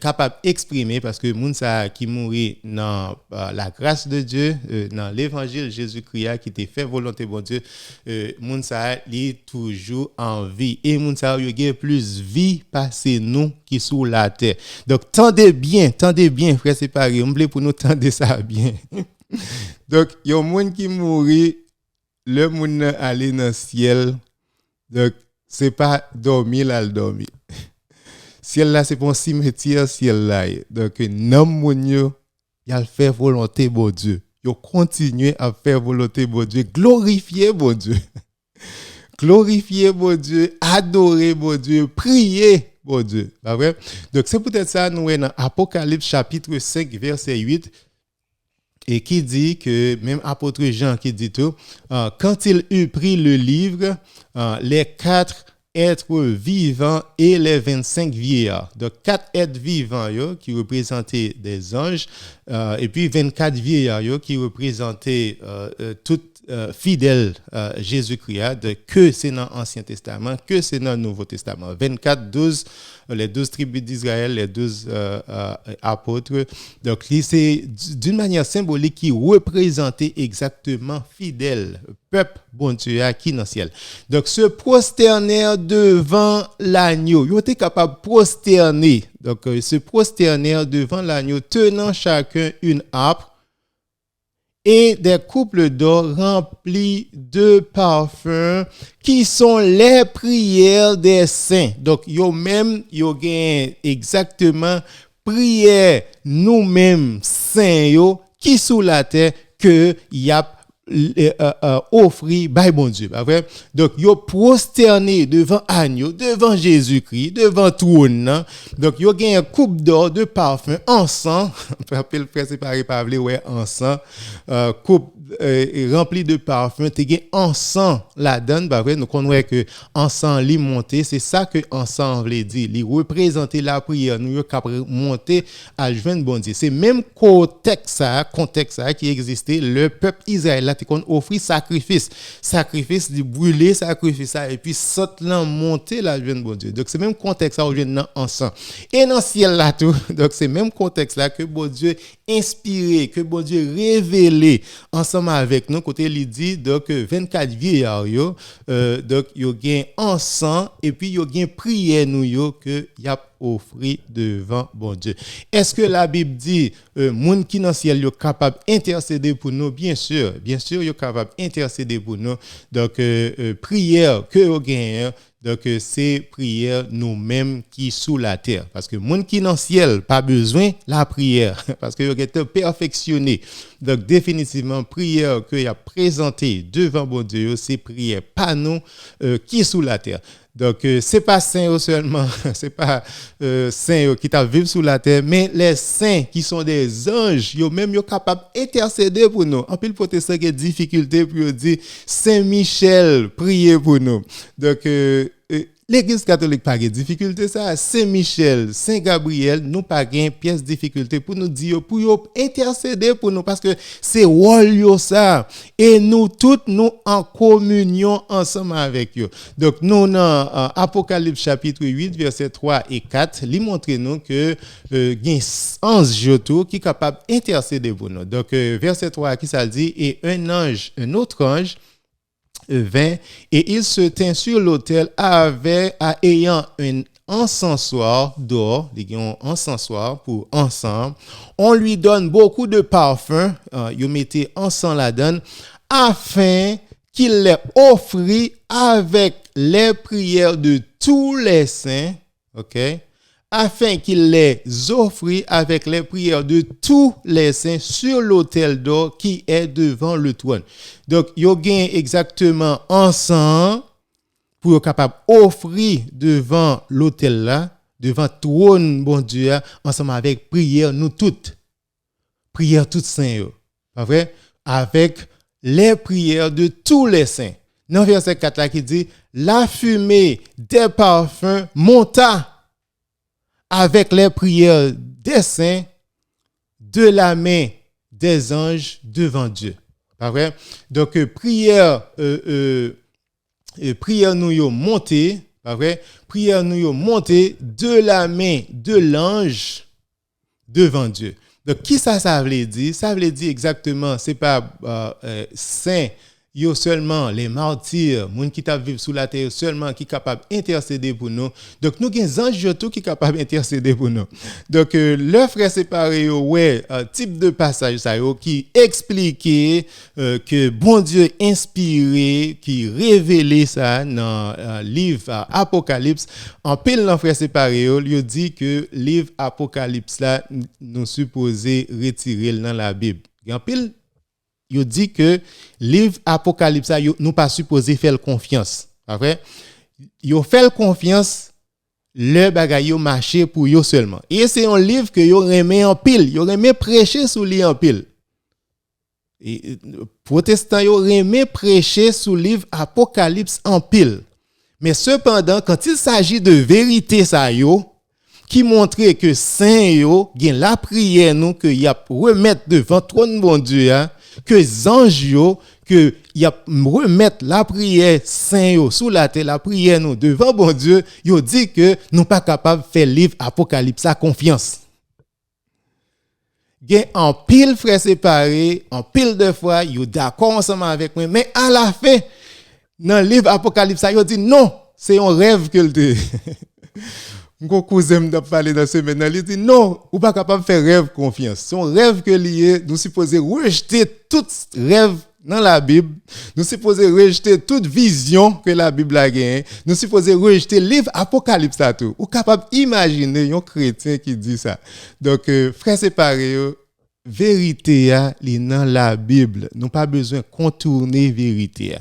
capable d'exprimer parce que moun sa qui mourit dans la grâce de Dieu dans l'évangile Jésus-Christ qui te fait volonté bon Dieu moun sa li toujours en vie et moun sa yo gen plus vie passé nous qui sous la terre. Donc tendez bien frère séparé, on voulait pour nous tendre ça bien. Donc yon moun qui mourit le moun aller dans ciel. Donc c'est pas dormir là le dormir. Ciel là c'est pour un cimetière ciel là. Donc non moun yo y a faire volonté bon Dieu. Yo continuer à faire volonté bon Dieu, glorifier bon Dieu. Glorifier bon Dieu, adorer bon Dieu, prier bon Dieu. Pas vrai? Donc c'est peut-être ça nous dans Apocalypse chapitre 5 verset 8 et qui dit que même apôtre Jean qui dit tout quand il eut pris le livre les 4 êtres vivants et les 25 vieillards. Donc 4 êtres vivants yo, qui représentaient des anges et puis 24 vieillards yo, qui représentaient tout fidèles Jésus-Christ, que c'est dans l'Ancien Testament, que c'est dans le Nouveau Testament. 24, 12, les 12 tribus d'Israël, les 12 apôtres. Donc c'est d'une manière symbolique qui représentait exactement fidèles, peuple bon Dieu qui est dans le ciel. Donc se prosterner devant l'agneau, ils étaient capables de prosterner. Donc se prosterner devant l'agneau tenant chacun une harpe et des couples d'or remplis de parfums qui sont les prières des saints. Donc yo même yo gagne exactement prière nous-mêmes saints yo qui sous la terre que y a offrir by bon Dieu, pas vrai? Donc yo prosterné devant agneau, devant Jésus-Christ, devant trône. Donc yo gagne une coupe d'or de parfum encens, on peut appeler le frère séparé par ouais encens, coupe remplie de parfum, tu gagne encens la donne, pas vrai? Nous connaissons que encens li monter, c'est ça que encens veut dire, li représenter la prière, nous yo capable monter à joindre bon Dieu. C'est même contexte ça qui existait le peuple Israël qu'on offrit sacrifice de brûler sacrifice ça et puis saute là monter la jeune bon Dieu. Donc c'est même contexte ça aujourd'hui dans ensemble et dans ciel là tout. Donc c'est même contexte là que bon Dieu inspiré, que bon Dieu révélé ensemble avec nous côté il dit donc 24 vieillards yo donc yo gain ensemble et puis yo gain prière nous yo que y a offrir devant bon Dieu. Est-ce que la Bible dit moun qui dans ciel yo capable intercéder pour nous? Bien sûr yo capable intercéder pour nous. Donc prière que yo gagne donc c'est prière nous-mêmes qui sous la terre parce que moun qui dans ciel pas besoin la prière parce que yo été perfectionné. Donc définitivement prière que y a présenté devant bon Dieu c'est prière pas nous qui sous la terre. Donc c'est pas saint seulement, c'est pas saint qui t'a vivre sous la terre, mais les saints qui sont des anges, yo même yo capable intercéder pour nous. En pile protestant qui a difficulté pour dire Saint Michel priez pour nous. Donc l'Église catholique pas de difficulté ça, Saint Michel, Saint Gabriel, nous pas gain pièce difficulté pour nous dire pour intercéder pour nous parce que c'est rôle yo ça et nous toutes nous en communion ensemble avec eux. Donc nous dans Apocalypse chapitre 8 verset 3 et 4, lui montre nous que gain ange tout qui capable intercéder pour nous. Donc verset 3 qui ça dit et un autre ange vint et il se tint sur l'autel ayant un encensoir d'or, un encensoir pour ensemble. On lui donne beaucoup de parfums, il mettait encens la donne, afin qu'il les offrit avec les prières de tous les saints, ok? Afin qu'il les offrit avec les prières de tous les saints sur l'autel d'or qui est devant le trône. Donc, yo gain exactement ensemble pour être capable d'offrir devant l'autel là, devant le trône, bon Dieu, ensemble avec prière nous toutes. Prière toutes saints, pas vrai? Avec les prières de tous les saints. Dans verset 4 là qui dit, la fumée des parfums monta avec les prières des saints de la main des anges devant Dieu. Pas vrai? Donc prière nous yo monter Pas vrai? Prière nous yo monter de la main de l'ange devant Dieu. Donc qui ça veut dire? Ça veut dire exactement c'est pas saint yo seulement les martyrs, moun qui t'a vivre sous la terre seulement qui capable intercéder pour nous. Donc nous avons anges tout qui capable intercéder pour nous. Donc le frère séparé ouais type de passage ça yo qui expliquait que bon Dieu inspiré qui révélé ça dans livre Apocalypse en pile dans frère séparé il dit que livre Apocalypse là nous supposé retirer dans la Bible. En pile il dit que livre Apocalypse nous pas supposé faire confiance. Pas vrai? Yo fait confiance le bagay yo marcher pour yo seulement. Et c'est un livre que yo remet en pile, yo remet prêcher sous lui en pile. Et protestants yo remet prêcher sous livre Apocalypse en pile. Mais cependant quand il s'agit de vérité ça yo qui montrait que saint yo gen la prière nous que y a remettre devant trône bon Dieu hein, que anges yo que y a remettre la prière saint yo sous la terre la prière nous devant bon Dieu yo dit que nous pas capable faire livre Apocalypse à confiance gen en pile frère séparé en pile de fois yo d'accord ensemble avec moi mais à la fin dans livre Apocalypse yo dit non c'est un rêve que le mon cousin m'a parlé dans ce maintenant, il dit non, ou pas capable de faire rêve confiance. Son rêve que lié, nous supposons rejeter tout rêve dans la Bible, nous supposons rejeter toute vision que la Bible a gagnée, nous supposons rejeter le livre Apocalypse à tout. Ou capable d'imaginer un chrétien qui dit ça. Donc frère séparé vérité li dans la Bible, nous pas besoin de contourner vérité.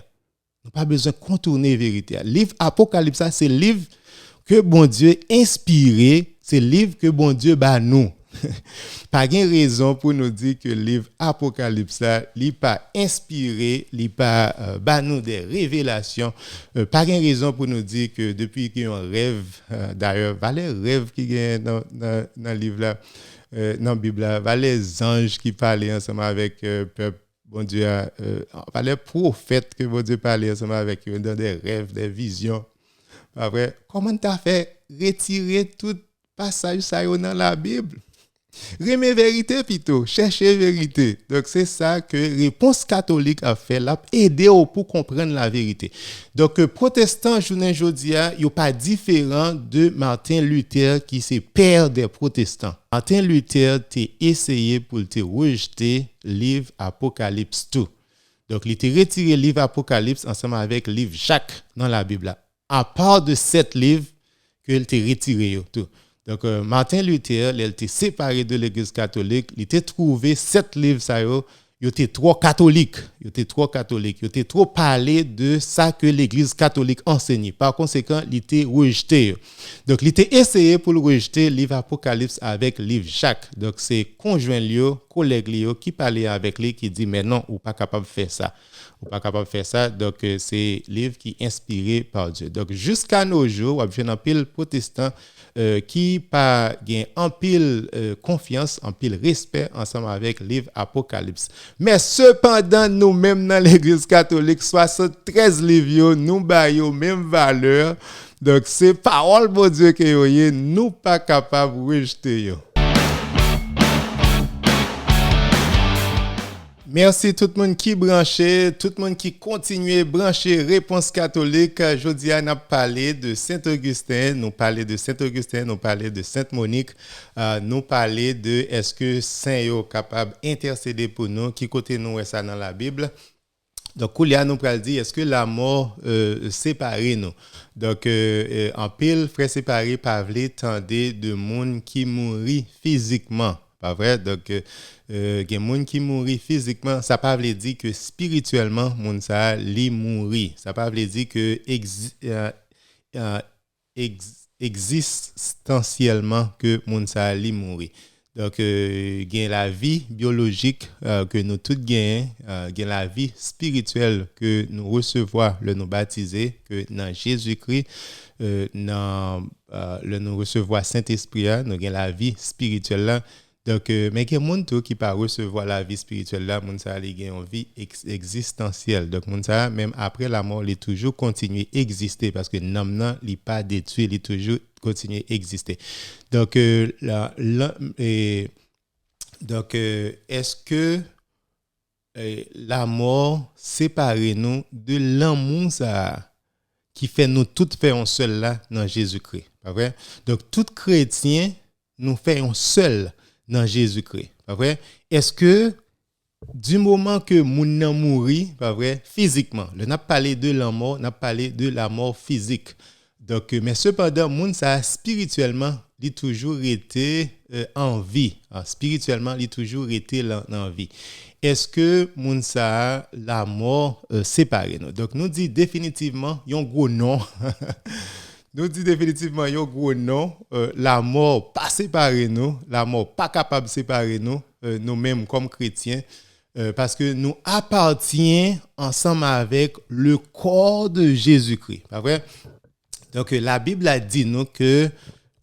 Nous pas besoin de contourner vérité. Livre Apocalypse c'est livre que bon Dieu inspiré, c'est livre que bon Dieu ba nous. Pas de raison pour nous dire que le livre Apocalypse n'est pas inspiré, n'est pas ba nous des révélations. Pas de raison pour nous dire que depuis qu'il y a un rêve, d'ailleurs, les rêves qui gagnent dans le livre là, dans la Bible là, les anges qui parlaient ensemble avec peuple. Bon Dieu, les prophètes que bon Dieu parlait ensemble avec eux dans des rêves, des visions. Après, comment tu as fait retirer tout passage ça dans la Bible? Remet vérité plutôt, chercher vérité. Donc c'est ça que Réponse catholique a fait, l'a aider pour comprendre la vérité. Donc protestant journée jodia, il pas différent de Martin Luther qui c'est père des protestants. Martin Luther t'a essayé pour te rejeter livre Apocalypse tout. Donc il t'a retiré livre Apocalypse ensemble avec livre Jacques dans la Bible. À part de 7 livres qu'il t'a retiré tout. Donc Martin Luther, il était séparé de l'Église catholique, il était trouvé 7 livres ça il était trop catholique, il était trop parlé de ça que l'Église catholique enseignait. Par conséquent, il était rejeté. Donc il était essayé pour le rejeter livre Apocalypse avec livre Jacques. Donc c'est conjoint lui, collègue lui qui parlait avec lui qui dit mais non, ou pas capable de faire ça. Ou pas capable de faire ça. Donc c'est livre qui est inspiré par Dieu. Donc jusqu'à nos jours, on a un pile protestant qui pas gain en pile confiance, en pile respect ensemble avec le livre Apocalypse. Mais cependant, nous-mêmes dans l'Église catholique, 73 livres, nous baillons même valeur. Donc c'est parole de Dieu que nous pas capable de rejeter. Merci tout le monde qui branché, tout le monde qui continue brancher Réponse catholique. Aujourd'hui, on a parlé de Saint-Augustin, nous parlé de Saint-Augustin, nous parlé de Sainte-Monique, nous parlé de est-ce que Saint est capable d'intercéder pour nous, qui côté nous est ça dans la Bible. Donc, Koulia nous pral dit, est-ce que la mort sépare nous? Donc, en pile, frère séparé, Pavlé tendait de monde qui mourit physiquement. Pas vrai? Donc, gen moun qui mourit physiquement, ça pas veut dire que spirituellement moun ça li mourit. Ça pas veut dire que existentiellement que moun ça li mourit. Donc gen la vie biologique que nous tous gagnons, gen la vie spirituelle que nous recevons le nous baptiser que dans Jésus-Christ dans le nous recevons Saint-Esprit, nous gagnons la vie spirituelle là. Donc, mais il y a des gens qui pas recevoir la vie spirituelle là, moun ça li gen une vie existentielle. Donc, moun ça même après la mort, il toujours continuer exister parce que nam nan li pas détruit, il toujours continuer exister. Donc, est-ce que la mort sépare nous de l'amour ça qui fait nous toutes faire un seul là dans Jésus-Christ, pas vrai? Donc tout chrétien nous fait un seul dans Jésus-Christ, pas vrai? Est-ce que du moment que moun nan mouri, pas vrai, physiquement, le n'a parlé de la mort, n'a parlé de la mort physique. Donc mais cependant moun ça spirituellement, il toujours été en vie, spirituellement, il toujours été en vie. Est-ce que moun sa la mort sépare nous? Donc nous dit définitivement un gros non. Nous dit définitivement un gros non, la mort pas séparer nous, la mort pas capable de séparer nous nous-mêmes comme chrétiens parce que nous appartenons ensemble avec le corps de Jésus-Christ, pas vrai? Donc la Bible a dit nous que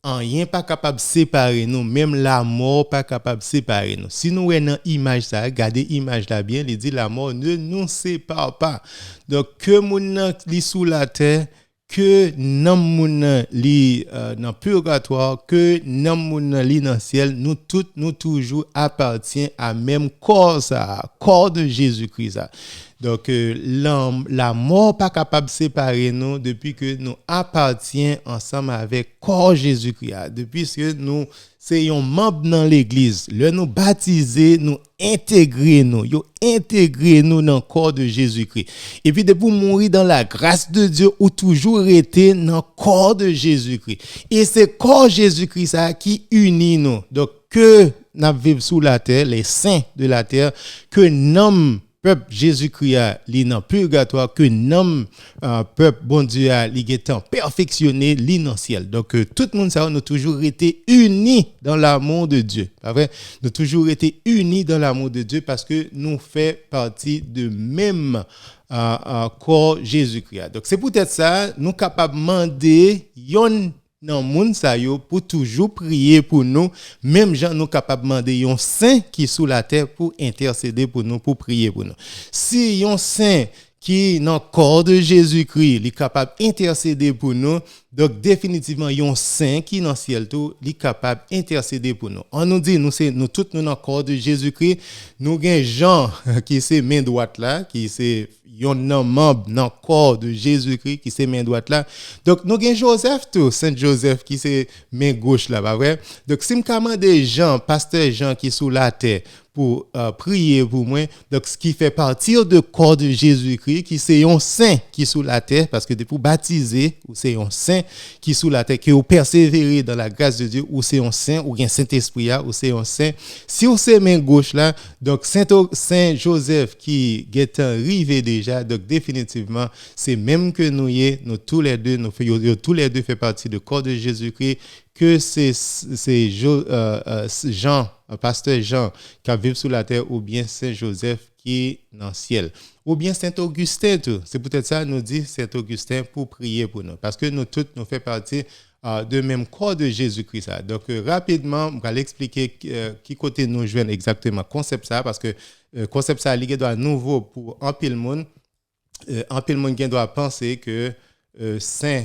rien pas capable de séparer nous, même la mort pas capable de séparer nous. Si nous avons une image ça, regardez l'image là bien, il dit la mort ne nous sépare pas. Donc que moun li sous la terre, que nan moun li dans purgatoire, que nan moun li dans ciel, nous toutes nous toujours appartient à même corps ça, corps de Jésus-Christ ça. Donc la mort pas capable de séparer nous depuis que nous appartient ensemble avec corps Jésus-Christ. Depuis que nous soyons membres dans l'église, le nous baptiser, nous intégrer nous dans le corps de Jésus-Christ. Et puis depuis mourir dans la grâce de Dieu ou toujours été dans le corps de Jésus-Christ. Et c'est corps Jésus-Christ ça qui unit nous. Donc que nous vivons sous la terre, les saints de la terre, que nous peuple Jésus-Christ li dans purgatoire, que nom peuple bon Dieu a li étant perfectionné li dans ciel. Donc tout le monde ça nous toujours été unis dans l'amour de Dieu, pas vrai? Nous toujours été unis dans l'amour de Dieu parce que nous fait partie de même corps Jésus-Christ. Donc c'est peut-être ça nous capable demander yon non moun sa yo pour toujours prier pour nous, même gens nous capable demander un saint qui sous la terre pour intercéder pour nous, pour prier pour nous. Si un saint qui dans le corps de Jésus-Christ, il est capable d'intercéder pour nous, donc définitivement un saint qui dans le ciel tout, il est capable d'intercéder pour nous. On nous dit nous tous nous dans le corps de Jésus-Christ, nous gain Jean qui c'est main droite là, qui c'est yon membre dans le corps de Jésus-Christ qui c'est main droite là. Donc nous gain Joseph tout, Saint Joseph qui c'est main gauche là, pas vrai? Donc si me commande Jean, pasteur Jean qui sous la terre pour prier pour moi, donc ce qui fait partir de corps de Jésus-Christ qui c'est un saint qui sous la terre parce que pour baptiser ou c'est un saint qui sous la terre qui ou persévérer dans la grâce de Dieu ou c'est un saint ou un Saint-Esprit ou c'est un saint. Si on c'est main gauche là, donc Saint Joseph qui est arrivé déjà, donc définitivement c'est même que nous tous les deux tous les deux fait partie du corps de Jésus-Christ, que c'est Jean, pasteur Jean qui vit sous la terre ou bien Saint Joseph qui est dans le ciel ou bien Saint Augustin tout. C'est peut-être ça nous dit Saint Augustin pour prier pour nous parce que nous tous nous fait partie de même corps de Jésus-Christ. Donc rapidement, on va l'expliquer qui côté nous joindre exactement concept ça parce que concept ça lié doit nouveau pour un pile monde qui doit penser que saint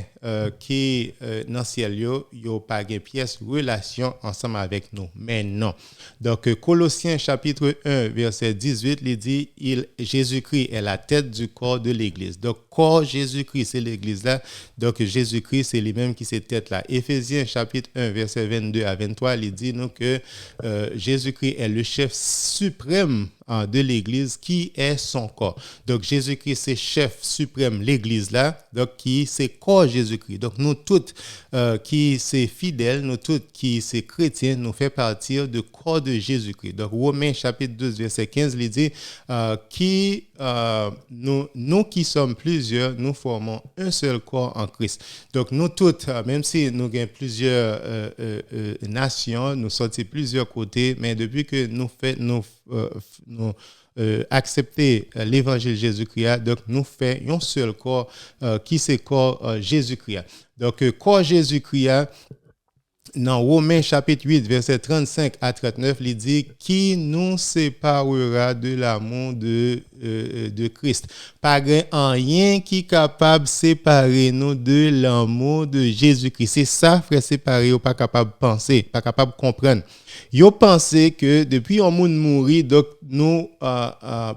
qui dans ciel yo pas gen pièce relation ensemble avec nous, mais non. Donc Colossiens chapitre 1 verset 18 il dit Jésus-Christ est la tête du corps de l'église. Donc corps Jésus-Christ c'est l'église là, donc Jésus-Christ c'est lui-même qui c'est tête là. Éphésiens chapitre 1 verset 22 à 23 il dit nous que Jésus-Christ est le chef suprême de l'église qui est son corps. Donc Jésus-Christ c'est chef suprême l'église là, donc qui c'est corps Jésus-Christ. Donc nous toutes qui c'est fidèles, nous toutes qui c'est chrétiens, nous fait partir du corps de Jésus-Christ. Donc Romains chapitre 2 verset 15 il dit nous qui sommes plusieurs, nous formons un seul corps en Christ. Donc nous toutes, même si nous avons plusieurs nations, nous sortis plusieurs côtés, mais depuis que nous accepter l'évangile Jésus-Christ, donc nous fait un seul corps qui c'est corps Jésus-Christ. Donc corps Jésus-Christ dans Romains chapitre 8, verset 35 à 39, il dit qui nous séparera de l'amour de Christ. Pas rien qui est capable de séparer nous de l'amour de Jésus-Christ. C'est ça, frère, séparé, pas capable de penser, pas capable de comprendre. Yo pensé que depuis un monde mourir, donc nous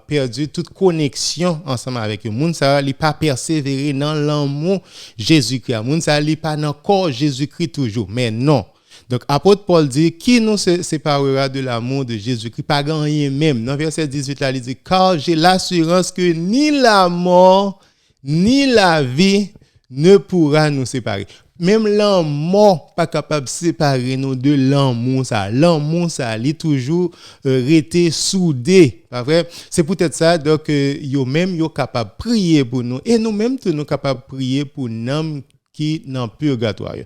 perdu toute connexion ensemble avec eux. Monde ça li pas persévérer dans l'amour Jésus-Christ. Monde ça li pas dans corps Jésus-Christ toujours. Mais non. Donc apôtre Paul dit qui nous séparera de l'amour de Jésus-Christ, pas rien même. Dans verset 18 là, il dit car j'ai l'assurance que ni la mort ni la vie ne pourra nous séparer. Même l'amour pas capable de séparer nous de l'amour ça. L'amour ça, il est toujours resté soudé. Pas vrai? C'est peut-être ça donc yo même yo capable de prier pour nous et nous même tous nous capable de prier pour nous qui dans purgatoire.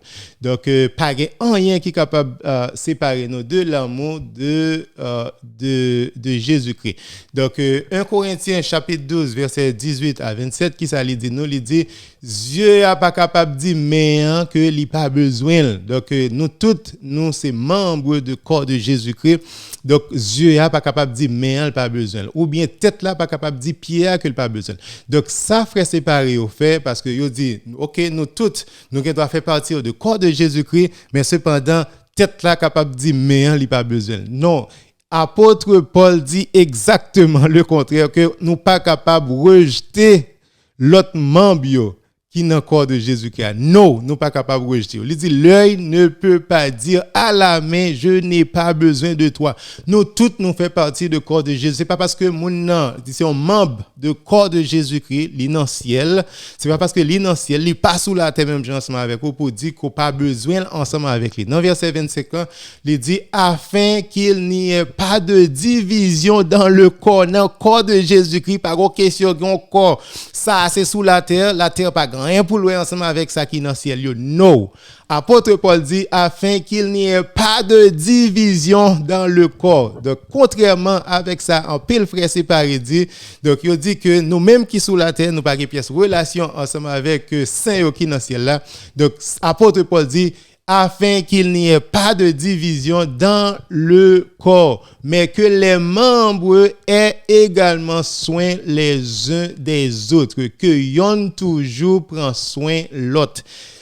Donc pas rien qui est capable séparer nous de l'amour de Jésus-Christ. Donc 1 Corinthiens chapitre 12 verset 18 à 27 qui ça dit nous il dit Dieu a pas capable dire mais que il pas besoin. Donc nous toutes nous c'est membres du corps de Jésus-Christ. Donc Dieu a pas capable dire mais il pas besoin ou bien tête là pas capable dire pied que il pas besoin. Donc ça frère séparé au fait parce que yo dit OK nous toutes nous qui doit faire partie du corps de Jésus-Christ mais cependant tête là capable dire mais il pas besoin. Non, apôtre Paul dit exactement le contraire que nous pas capable rejeter l'autre membre qui dans le corps de Jésus-Christ. Non, nous pas capable de rejeter. Il dit l'œil ne peut pas dire à la main je n'ai pas besoin de toi. Nous toutes nous fait partie du corps de Jésus. C'est pas parce que c'est un membre du corps de Jésus-Christ, l'inciel. C'est pas parce que l'inciel il pas sous la terre même ensemble avec vous pour dire qu'on pas besoin ensemble avec lui. Dans verset 25 là, il dit afin qu'il n'y ait pas de division dans le corps de Jésus-Christ par question qu'on corps ça c'est sous la terre pas rien pour louer ensemble avec ça qui est dans le ciel. Non. Apôtre Paul dit afin qu'il n'y ait pas de division dans le corps. Donc contrairement avec ça en pile frère séparé dit donc il dit que nous mêmes qui sous la terre nous pas pièce relation ensemble avec saint qui dans le ciel là. Donc apôtre Paul dit afin qu'il n'y ait pas de division dans le corps, mais que les membres aient également soin les uns des autres, que yon toujours prend soin l'autre.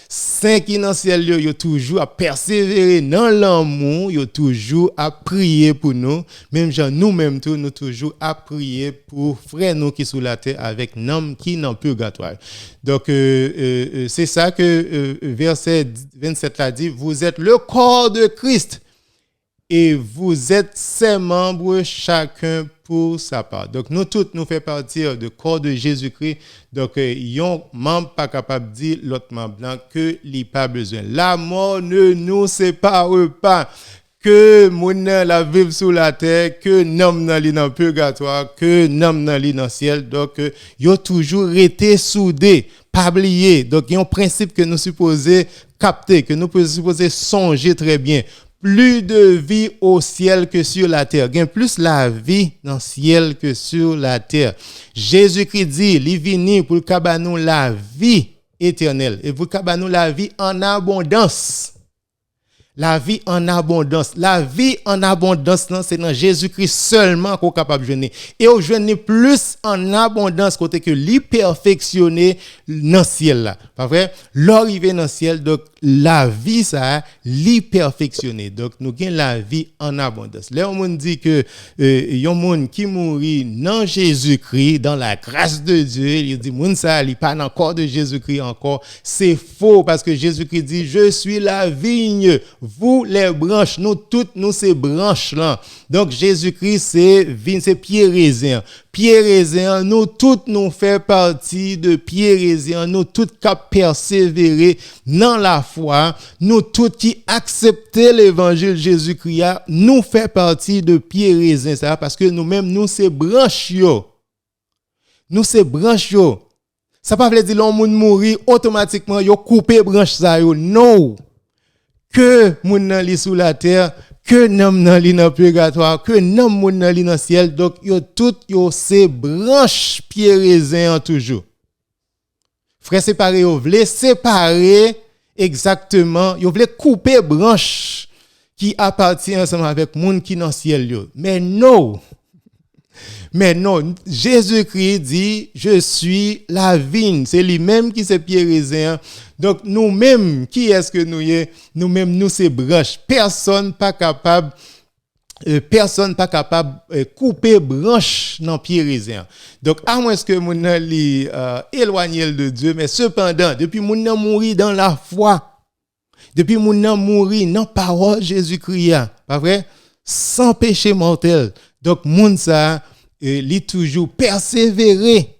Saint qui dans ciel yo toujours à persévérer dans l'amour, yo toujours à prier pour nous, même gens nous-mêmes tous nous toujours à prier pour frères nous qui sous la terre avec nom qui dans purgatoire. Donc c'est ça que verset 27 là dit vous êtes le corps de Christ et vous êtes ses membres chacun pour sa part. Donc nous tous nous fait partir du corps de Jésus-Christ. Donc yon membre pas capable de dire l'autre membre blanc que il pas besoin. La mort ne nous sépare pas. Que moun la vivre sous la terre, que nom nan li dans purgatoire, que nom nan li dans ciel. Donc yo toujours été soudés, pas oublier. Donc il y a un principe que nous supposons capter, que nous supposons songer très bien. Plus de vie au ciel que sur la terre. Gain plus la vie dans le ciel que sur la terre. Jésus-Christ dit, il vini pour cabanou la vie éternelle et pour cabanou la vie en abondance. La vie en abondance. La vie en abondance, non, c'est dans Jésus-Christ seulement qu'on est capable de jeûner. Et on jeûne plus en abondance côté que l'hyperfectionner dans le ciel là. Pas vrai? L'arrivée dans le ciel, donc la vie ça, l'hyperfectionner. Donc nous gagnons la vie en abondance. Là on dit que y a un monde qui mourit dans Jésus-Christ, dans la grâce de Dieu, il dit monde ça, il pas dans le corps de Jésus-Christ encore. C'est faux parce que Jésus-Christ dit je suis la vigne. Vous les branches, nous toutes nous ces branches là. Donc Jésus-Christ c'est vigne, c'est pied raisin. Pied raisin, nous toutes nous fait partie de pied raisin, nous toutes qui persévérer dans la foi, nous toutes qui accepter l'évangile Jésus-Christ, nous fait partie de pied raisin ça parce que nous-mêmes nous ces branches yo. Nous ces branches yo. Ça pas veut dire l'homme mourir automatiquement yo couper branche ça yo. Non. Que moun nan li sous la terre, que nam nan li dans purgatoire, que nam moun nan li dans ciel, donc yo tout yo se branche pied raisin toujours. Frère séparé yo vle séparer Exactement, ils voulaient couper branche qui appartient ensemble avec monde qui dans le ciel yo. Mais non, Jésus-Christ dit, je suis la vigne. C'est lui-même qui c'est pied raisin. Donc, nous-mêmes, qui est-ce que nous y est? Nous-mêmes, nous, c'est branche. Personne pas capable couper branche dans pied raisin. Donc, à moins que mon li éloigné de Dieu, mais cependant, depuis mon nan mouri dans la foi, depuis mon nan mouri dans parole Jésus-Christ, pas vrai? Sans péché mortel. Donc, moun ça, li toujours persévérer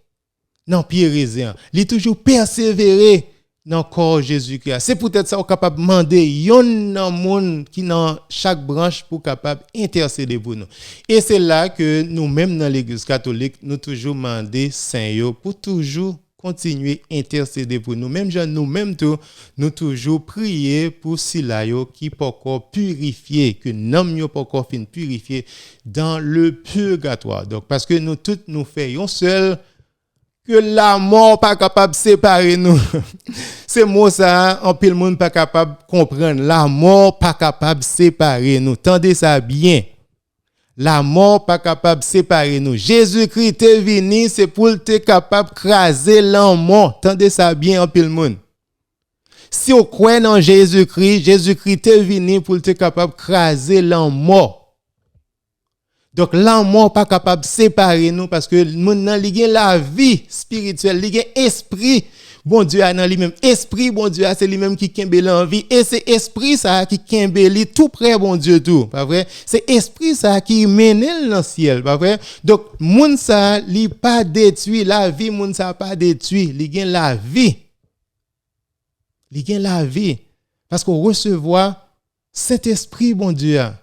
dans pied raisin. Li toujours persévérer dans corps Jésus-Christ. C'est peut-être ça qu'on capable demander yon nan monde qui dans chaque branche pour capable intercéder pour nous. Et c'est là que nous-mêmes dans l'église catholique, nous toujours demander Saint yo pour toujours continuer intercéder pour nous. Même nous-mêmes tout, nous toujours prier pour ceux-là qui pas encore purifier, que n'am yo pas encore fin purifier dans le purgatoire. Donc parce que nous tous nous faisons seul que la mort pas capable de séparer nous. C'est mot ça, en pile monde pas capable de comprendre. La mort pas capable de séparer nous. Tendez ça bien. La mort pas capable de séparer nous. Jésus-Christ est venu, c'est pour être capable de craser l'en-mort. Tendez ça bien en pile monde. Si on croit en Jésus-Christ, Jésus-Christ est venu pour être capable de craser l'en-mort. Donc, l'amour pas capable de séparer nous parce que maintenant, il y a la vie spirituelle, il y a esprit, bon Dieu a dans lui-même. Esprit, bon Dieu a, c'est lui-même qui kembe l'envie. Et c'est esprit ça qui kembe li tout près, bon Dieu tout. Pas vrai? C'est esprit ça qui mène dans le ciel. Pas vrai? Donc, moun ça, li pas détruit. La vie, moun ça pas détruit. Li gen la vie. Li gen la vie. Parce qu'on recevoir cet esprit, bon Dieu a.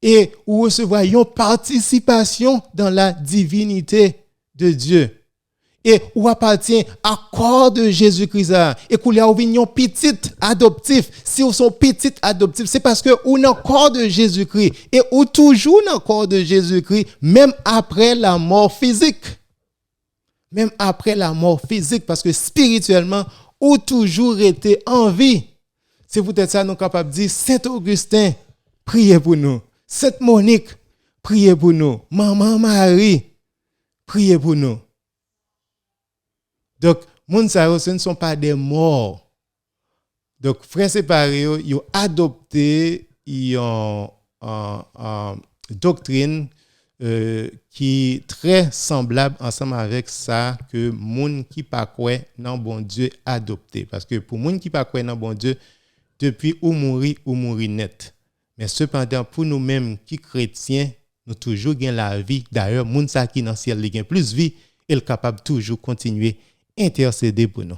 Et ou recevoir une participation dans la divinité de Dieu. Et ou appartient à corps de Jésus-Christ. Et qu'on y a une petite adoptif. Si vous sont petit adoptif, c'est parce que ou dans corps de Jésus-Christ et ou toujours dans corps de Jésus-Christ même après la mort physique. Même après la mort physique parce que spirituellement ou toujours été en vie. C'est peut-être ça nous capable de dire Saint Augustin, priez pour nous. Sainte Monique, priez pour nous. Maman Marie, priez pour nous. Donc, moun sa yo, ce ne sont pas des morts. Donc, frères séparés, ils ont adopté une doctrine qui est très semblable ensemble avec ça que moun qui pas croit dans bon Dieu adopté. Parce que pour moun qui pas croit dans bon Dieu, depuis ou mourir net. Mais cependant, pour nous-mêmes qui chrétiens, nous toujours gagnons la vie. D'ailleurs, moun sa qui dans le ciel, il gagne plus vie, il est capable toujours continuer à intercéder pour nous.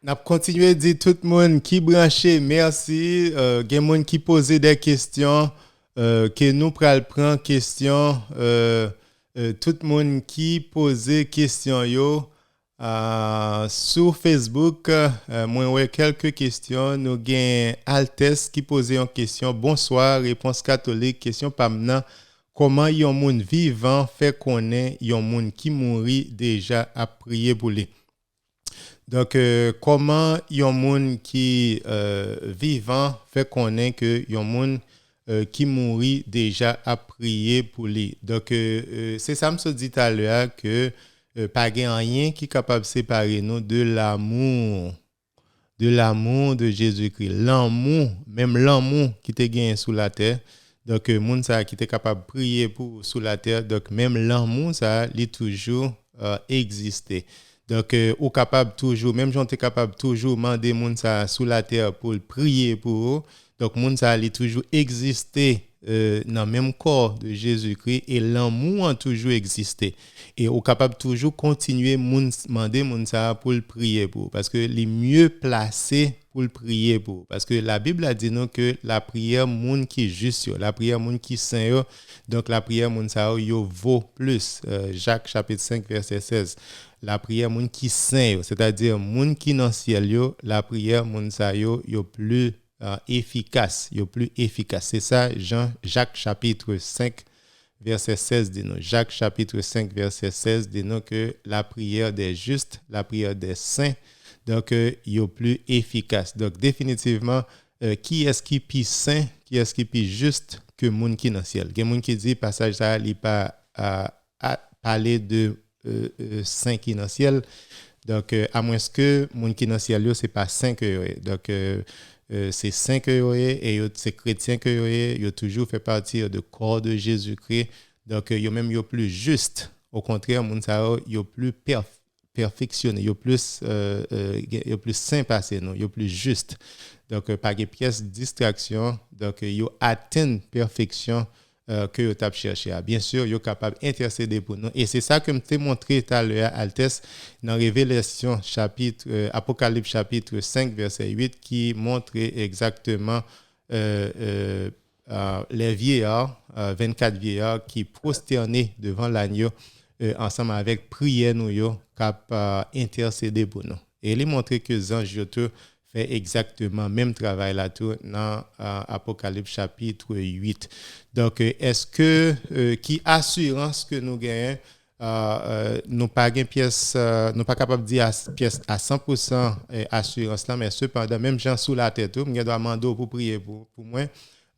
N'a continué à dire tout le monde qui branché, merci. Gen monde qui posait des questions, que nous prendre question. Tout le monde qui posait question yo. Sur Facebook, moi ouais quelques questions. Nous avons Altes qui posait une question. Bonsoir, réponse catholique. Question pas maintenant. Comment yon moun vivant fait connaître yon moun qui mourit déjà à prier pour lui? Donc comment yon moun qui vivant fait connaître que yon moun qui mourit déjà à prier pour lui? Donc c'est ça me dit tout à l'heure que pas rien qui est capable de séparer nous de l'amour de Jésus-Christ, même l'amour qui te gagne sous la terre. Donc moun ça qui était capable de prier pour sous la terre, donc même l'amour ça il toujours exister. Donc ou capable toujours, même j'en t'es capable toujours demander moun ça sous la terre pour prier pour eux. Donc moun ça il toujours exister dans le même corps de Jésus-Christ et l'amour a toujours existé. Et on est capable toujours continuer demander moun ça pour le prier pour parce que les mieux placés pour le prier pour parce que la Bible a dit nous que la prière moun qui juste la prière moun qui saint donc la prière moun ça yo vaut plus. Jacques chapitre 5 verset 16. La prière moun qui saint c'est-à-dire moun qui dans ciel yo, la prière moun ça yo plus efficace, c'est ça Jacques chapitre 5 verset 16 dit nous. Jacques chapitre 5, verset 16 dit nous que la prière des justes, la prière des saints, donc, il est plus efficace. Donc, définitivement, qui est-ce qui est plus saint, qui est-ce qui est plus juste que le monde qui est dans le ciel? Il y a des gens qui disent, passage ça, il pas à parler de saint qui est dans le ciel. Donc, à moins que le monde qui est dans le ciel, ce n'est pas saint que vous. Donc, c'est saint que vous et c'est chrétien que vous. Vous toujours fait partie du corps de Jésus-Christ. Donc, vous même plus juste. Au contraire, le monde est plus perfectionné, il est plus sain passé, non, il est plus juste. Donc, pas de pièce de distraction. Donc, il atteint perfection que vous avez cherché. Bien sûr, il est capable d'intercéder pour nous. Et c'est ça que je t'ai montré tout à l'heure, Altesse, dans Révélation, Apocalypse chapitre 5, verset 8, qui montre exactement les vieillards, 24 vieillards qui prosternaient devant l'agneau ensemble avec prière nous cap intercéder pour nous. Et il montre que les anges fait exactement le même travail là tout dans Apocalypse chapitre 8. Donc est-ce que qui assurance que nous gagnons nous pas gain pièce nous pas capable de dire pièce à 100% assurance là, mais cependant même gens sous la tête je dois demander pour prier pour moi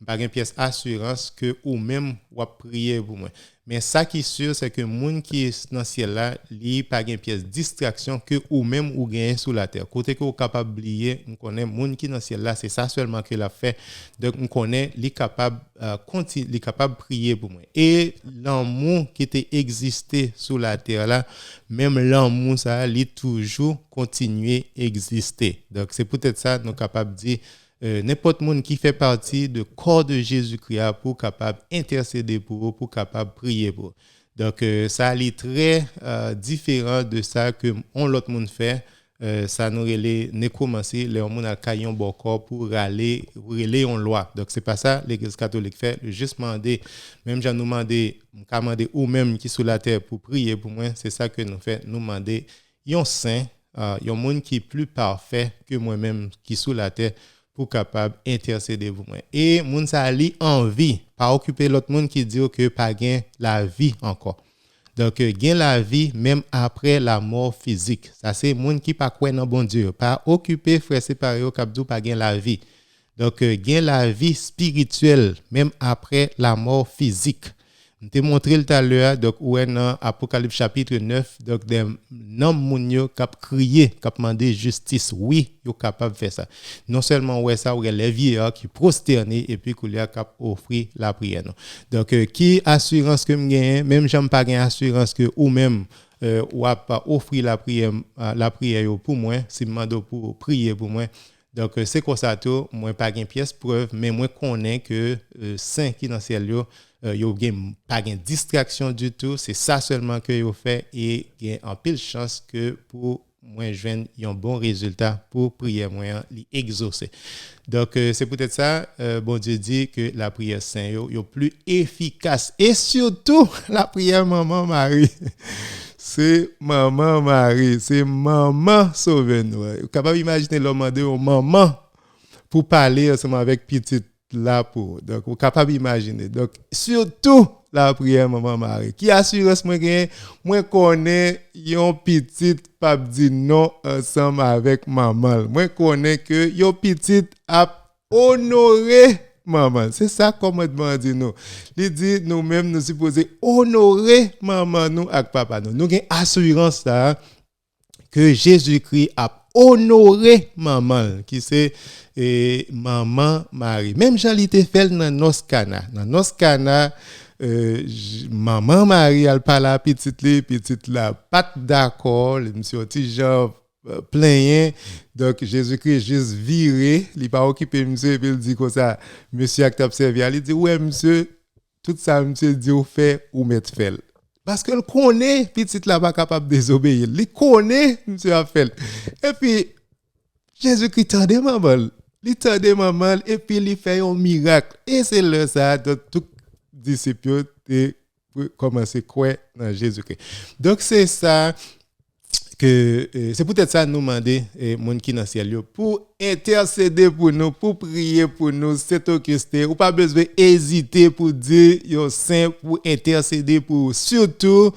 pas gain pièce assurance que ou même ou prier pour moi. Mais ça qui est sûr, c'est que les gens qui est dans le ciel là, il pas une pièce de distraction que ou même ou gain sous la terre. Côté que vous capable oublier, on connaît les gens qui dans le ciel là, c'est ça seulement qu'il a fait. Donc on connaît les capable continuer, les capable prier pour moi. Et l'amour qui était existé sous la terre là, même l'amour ça, il toujours continuer exister. Donc c'est peut-être ça nous capable dire n'importe monde qui fait partie du corps de Jésus-Christ pour capable intercéder pour capable prier pour. Donc ça est très différent de ça que l'autre monde fait. Ça nous relève ne commencer les monde à caillon bon corps pour aller en loi. Donc c'est pas ça l'église catholique fait, juste demander même j'ai nous demander ou même qui sur la terre pour prier pour moi, c'est ça que nous fait, nous demander un saint, un monde qui est plus parfait que moi-même qui sur la terre pour capable intercéder pour moi. Et moun sa li envie, pas occuper l'autre monde qui dit que pas gain la vie encore. Donc gain la vie même après la mort physique. Ça c'est monde qui pas croire dans bon Dieu, pas occuper frère séparé au cap pas gain la vie. Donc gain la vie spirituelle même après la mort physique. Je t'ai montré tout à l'heure donc où est dans Apocalypse chapitre 9 donc des noms moun yo qui crier qui demander justice. Oui, yo capable faire ça. Non seulement ouais ça ou les vieillards qui prosterner et puis qu'il y a cap offrir la prière. Non. Donc qui assurance que me gagne même j'aime pas gagne assurance que ou même ou a pas offrir la prière pour moi, si demande pour prier pour moi. Donc c'est comme ça tout, moi pas gain pièce preuve mais moi connais que saint qui dans ciel yo yo gen pas gain distraction du tout, c'est ça seulement que yo fait et gain en pile chance que pour moi joindre un bon résultat pour prière moi li exaucer. Donc c'est peut-être ça bon Dieu dit que la prière saint yo plus efficace et surtout la prière maman Marie. C'est maman Marie, c'est maman sauve-nous. Capable imaginer l'homme demander au maman pour parler ensemble avec petite là pour. Donc vous capable imaginer. Donc surtout la prière maman Marie. Qui assurance moi connais yon petite pas dit non ensemble avec maman. Moi connais que yon petite a honoré maman. C'est ça commandement dit nous. Il dit nous-mêmes nous supposons honorer maman nous avec papa nous. Nous avons assurance là que Jésus-Christ a honoré maman qui c'est maman Marie. Même Jean l'était fait dans Noscana. Dans Noscana maman Marie elle parle à petite là pas d'accord, monsieur petit genre plein donc Jésus-Christ juste viré, il pas occupé monsieur et puis il dit comme ça monsieur a observé, il dit ouais monsieur tout ça monsieur dit ou fait ou mettre fait parce que le connaît petite là pas capable de désobéir, il connaît monsieur a fait et puis Jésus-Christ tendait maman et puis il fait un miracle et c'est là ça donc tout disciples et commencer croire dans Jésus-Christ. Donc c'est ça que c'est peut-être ça nous demander monde qui dans ciel yo pour intercéder pour nous, pour prier pour nous, c'est Augustin, ou pas besoin hésiter pour dire yo saint pour intercéder pour surtout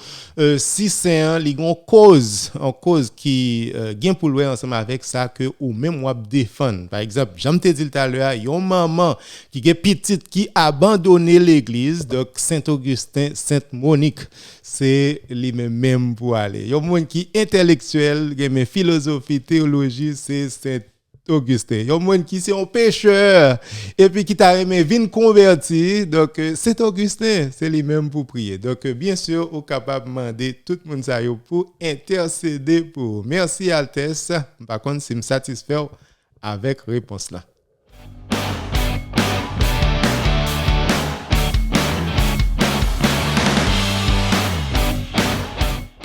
si c'est une cause qui gain pour loin ensemble avec ça que ou même ou défendre. Par exemple, j'aime te dire tout à l'heure, yon maman qui est petite qui abandonné l'église, donc Saint-Augustin, Sainte-Monique, c'est lui-même pour aller. Yon monde qui intellectuel, qui aime philosophie, théologie, c'est Saint-Augustin. Yon monde qui c'est un pécheur et puis qui t'a aimé vinn converti, donc Saint-Augustin, c'est lui-même pour prier. Donc bien sûr, on capable demander tout le monde ça pour intercéder pour. Merci Altesse. Par contre, si me satisfait avec réponse là.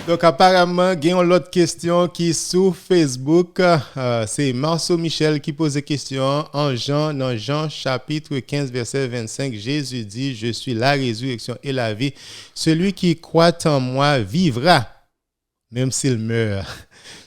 Donc apparemment, il y a une autre question qui est sur Facebook. C'est Marceau Michel qui pose une question. Dans Jean chapitre 15 verset 25, Jésus dit, je suis la résurrection et la vie. Celui qui croit en moi vivra, même s'il meurt.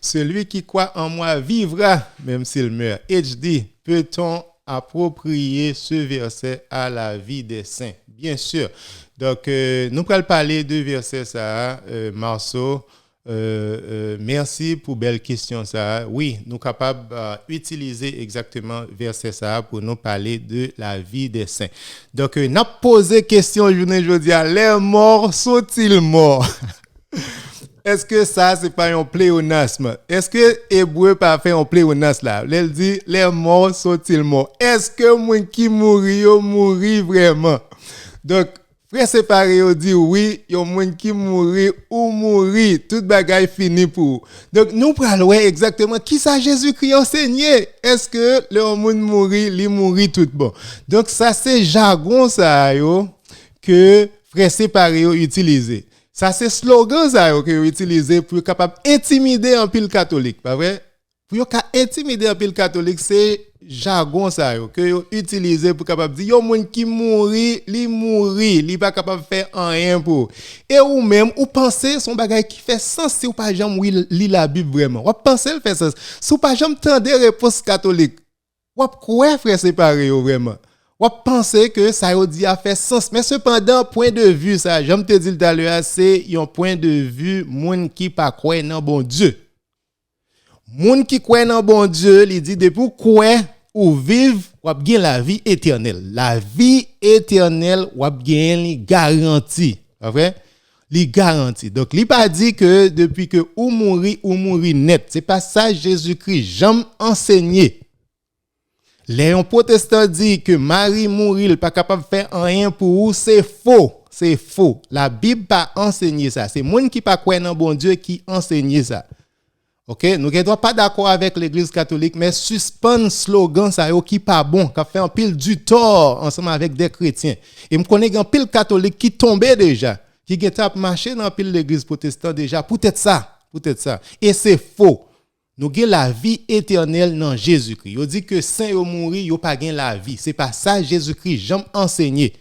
Celui qui croit en moi vivra, même s'il meurt. HD, peut-on approprier ce verset à la vie des saints? Bien sûr. Donc, nous allons parler de verset ça, Marceau. Merci pour belle question ça. Oui, nous sommes capables d'utiliser exactement verset ça pour nous parler de la vie des saints. Donc, nous avons posé question aujourd'hui, les morts sont-ils morts? Est-ce que ça, c'est pas un pléonasme? Est-ce que Hébreu pas fait un pléonasme là? Elle dit, les morts sont-ils morts? Est-ce que moi qui mourit vraiment? Donc, frère séparé, on dit oui, il y a monde qui mourit ou mourit, toute bagaille fini pour. Donc, nous prenons exactement qui ça Jésus-Christ enseigné. Est-ce que le monde mourit, il mourit tout bon? Donc, ça, c'est jargon ça, que frère séparé utilisé. Ça, c'est slogan ça que utilisé pour capable intimider un pile catholique, pas vrai? Pour intimider un pile catholique, c'est jargon ça que utilisé pour capable dire yo monde qui mourit, li pas capable faire rien pour. Et ou même ou penser son bagage qui fait sens si ou pas jamais li la Bible vraiment. Ou penser le fait sens. Si ou pas jamais tendre réponse catholique. Ou quoi frère séparé vraiment. Ou penser que ça dit a fait sens, mais cependant point de vue ça, j'aime te dire tout à l'heure, c'est un point de vue monde qui pas croire dans bon Dieu. Monde qui croit dans bon Dieu, il dit depuis quoi ou vivre ou gagner la vie éternelle. La vie éternelle ou gagner garantie, pas vrai? Li garantie. Donc il pas dit que depuis que ou mourir net. C'est pas ça Jésus-Christ jamais enseigné. Les protestants dit que Marie mourir pas capable de faire rien pour vous, c'est faux. C'est faux. La Bible pas enseigné ça. C'est monde qui pas croire dans bon Dieu qui enseigne ça. OK, nous ne sommes pas d'accord avec l'église catholique mais suspend slogan ça qui pas bon, qui fait un pile du tort ensemble avec des chrétiens. Et me connais un pile catholique qui tombait déjà, qui a marché dans pile l'église protestante déjà, peut-être ça. Et c'est faux. Nous avons la vie éternelle dans Jésus-Christ. Il dit que saint yo mouri, yo pas gain la vie. C'est pas ça Jésus-Christ jamais enseigné.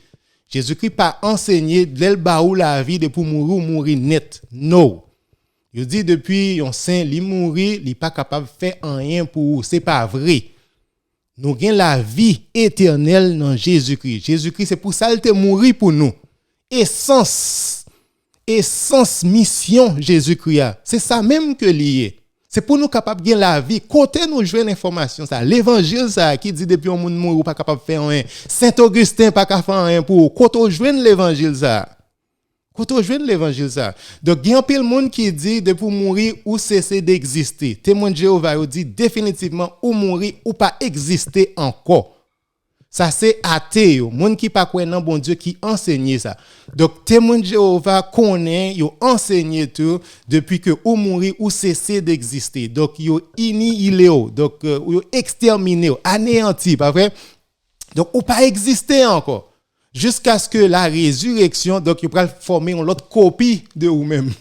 Jésus-Christ pas enseigné d'el ba ou la vie de pour mourir net. Non. Il dit depuis un saint li mourir, il pas capable de faire rien pour c'est pas vrai. Nous avons la vie éternelle dans Jésus-Christ. Jésus-Christ c'est pour ça il te mourir pour nous. Essence mission Jésus-Christ. C'est ça même que lié. C'est pour nous capables de gagner la vie. Côté nous jouer l'information ça, l'évangile ça qui dit depuis un monde mourir pas capable de faire rien. Saint-Augustin pas capable de faire rien pour. Côté jouer l'évangile ça. Donc il y a un peu de monde qui dit de pour mourir ou cesser d'exister. Témoin de Jéhovah dit définitivement ou mourir ou pas exister encore. Ça c'est athée, monde qui pas croire dans bon Dieu qui enseigne ça. Donc témoin de Jéhovah connaît, yo enseigné tout depuis que ou mourir ou cesser d'exister. Donc yo annihilé, donc yo exterminé, anéanti, pas vrai? Donc ou pas exister encore. Jusqu'à ce que la résurrection, donc il va former une autre copie de vous-même.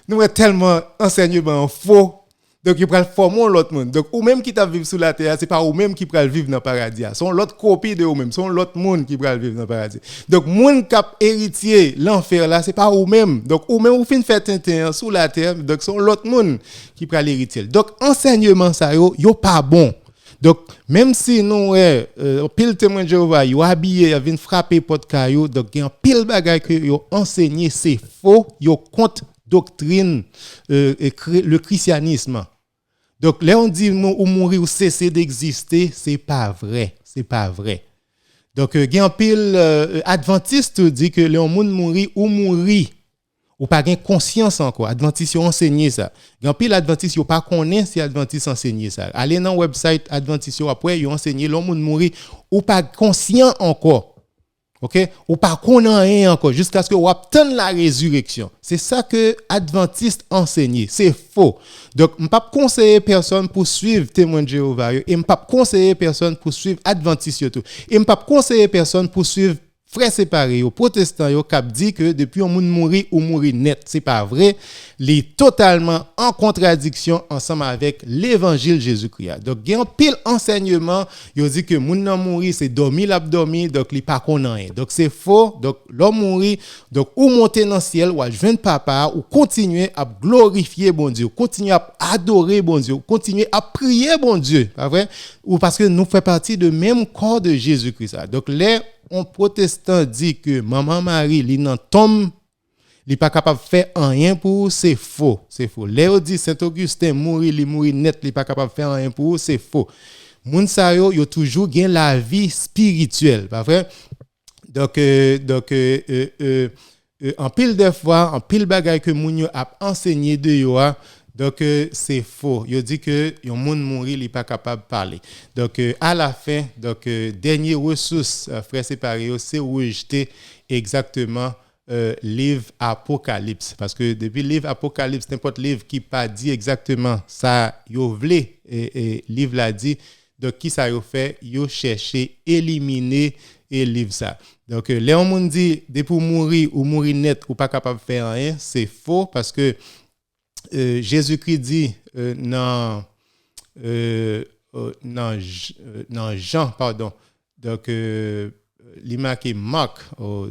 Nous avons tellement enseignement faux Donc, il pral former l'autre monde. Donc, ou même qui t'a vivre sur la terre, c'est pas ou même qui pral vivre dans le paradis. Sont l'autre copie de ou même, sont l'autre monde qui pral vivre dans le paradis. Donc, monde cap héritier l'enfer là, c'est pas ou même. Donc, ou même ou fin fait tintin sur la terre, donc sont l'autre monde qui pral héritier. Donc, enseignement ça yo pas bon. Donc, même si nous, pile témoin de Jéhovah, yo habillé, vient frapper porte caillou, donc il y a pile bagay que yo enseigné, c'est faux, yo contre doctrine le christianisme. Donc là on dit ou mourir ou cesser d'exister, c'est pas vrai. Donc il y a pile adventiste dit que le monde mourir ou mourir ou pas gain conscience encore. Adventiste ont enseigné ça. Il y a pile adventiste yo pas connaît si adventiste enseigné ça. Allez dans website adventiste après yo enseigné le monde mourir ou pas conscient encore. OK, ou pas connaît rien encore jusqu'à ce que vous obteniez la résurrection. C'est ça que adventiste enseigne, c'est faux. Donc je ne pas conseiller personne pour suivre témoin de Jéhovah et je pas conseiller personne pour suivre adventiste surtout. Et je pas conseiller personne pour suivre frères séparés, protestants, qui dit que depuis on mourir ou mourir net, c'est pas vrai. Il est totalement en contradiction ensemble avec l'évangile Jésus-Christ. Donc, il y a un pile enseignement, il dit que moun nan mourir, c'est dormir l'abdomen, donc il pas connaît rien. Donc, c'est faux. Donc, l'homme mourir, donc, ou monter dans le ciel, ou joindre papa, ou continuer à glorifier bon Dieu, continuer à adorer bon Dieu, continuer à prier bon Dieu, pas vrai? Ou parce que nous faisons partie du même corps de Jésus-Christ. Donc, les un protestant dit que maman Marie li nan tombe, li pas capable faire rien pour, c'est faux. Léo dit Saint-Augustin mourir net, li pas capable faire rien pour, c'est faux. Moun sa yo toujours gain la vie spirituelle, pas vrai? Donc en pile de fois, en pile bagay que moun yo a enseigné de yo a, donc c'est faux. Il dit que yon moun mourir, il pas capable de parler. Donc à la fin, donc dernière ressource frère séparé, c'est rejeter exactement livre Apocalypse parce que depuis livre Apocalypse n'importe livre qui pas dit exactement ça yo vle et livre l'a dit. Donc qui ça yo fait, yo chercher éliminer et livre ça. Donc Léon moun dit de pour mourir ou mourir net ou pas capable de faire rien, c'est faux parce que Jésus-Christ dit dans Jean, pardon. Donc, il marqué Marc,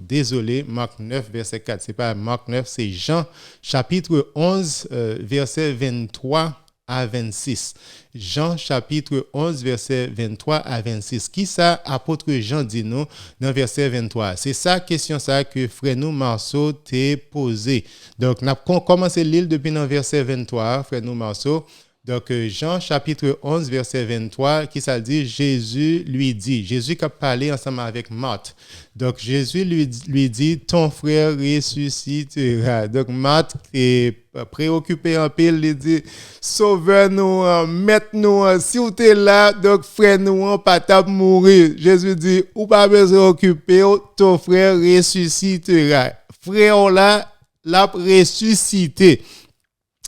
désolé, Marc 9, verset 4. Ce n'est pas Marc 9, c'est Jean, chapitre 11, verset 23 à 26. Jean, chapitre 11, verset 23 à 26. Qui ça, apôtre Jean dit nous dans verset 23? C'est ça, question ça que frère nous Marceau t'a posé. Donc, on a commencé l'île depuis dans verset 23, frère nous Marceau. Donc, Jean, chapitre 11, verset 23, qui ça dit? Jésus lui dit, Jésus qui a parlé ensemble avec Marthe. Donc, Jésus lui dit, ton frère ressuscitera. Donc, Marthe est préoccupé en pile, il dit, sauve-nous, mette-nous, si vous êtes là, donc frère nous, pas tap mourir. Jésus dit, ou pas besoin d'occuper, ton frère ressuscitera. Frère là, l'a ressuscité.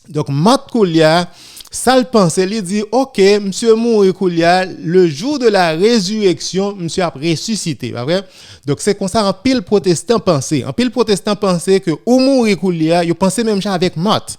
Donc, Marthe Koulia, ça le pense, il dit, ok, monsieur mourir Koulia, le jour de la résurrection, monsieur a ressuscité, pas vrai? Donc c'est comme ça, en pile protestant pensait que ou mourir Koulia, il pensait même avec Marthe.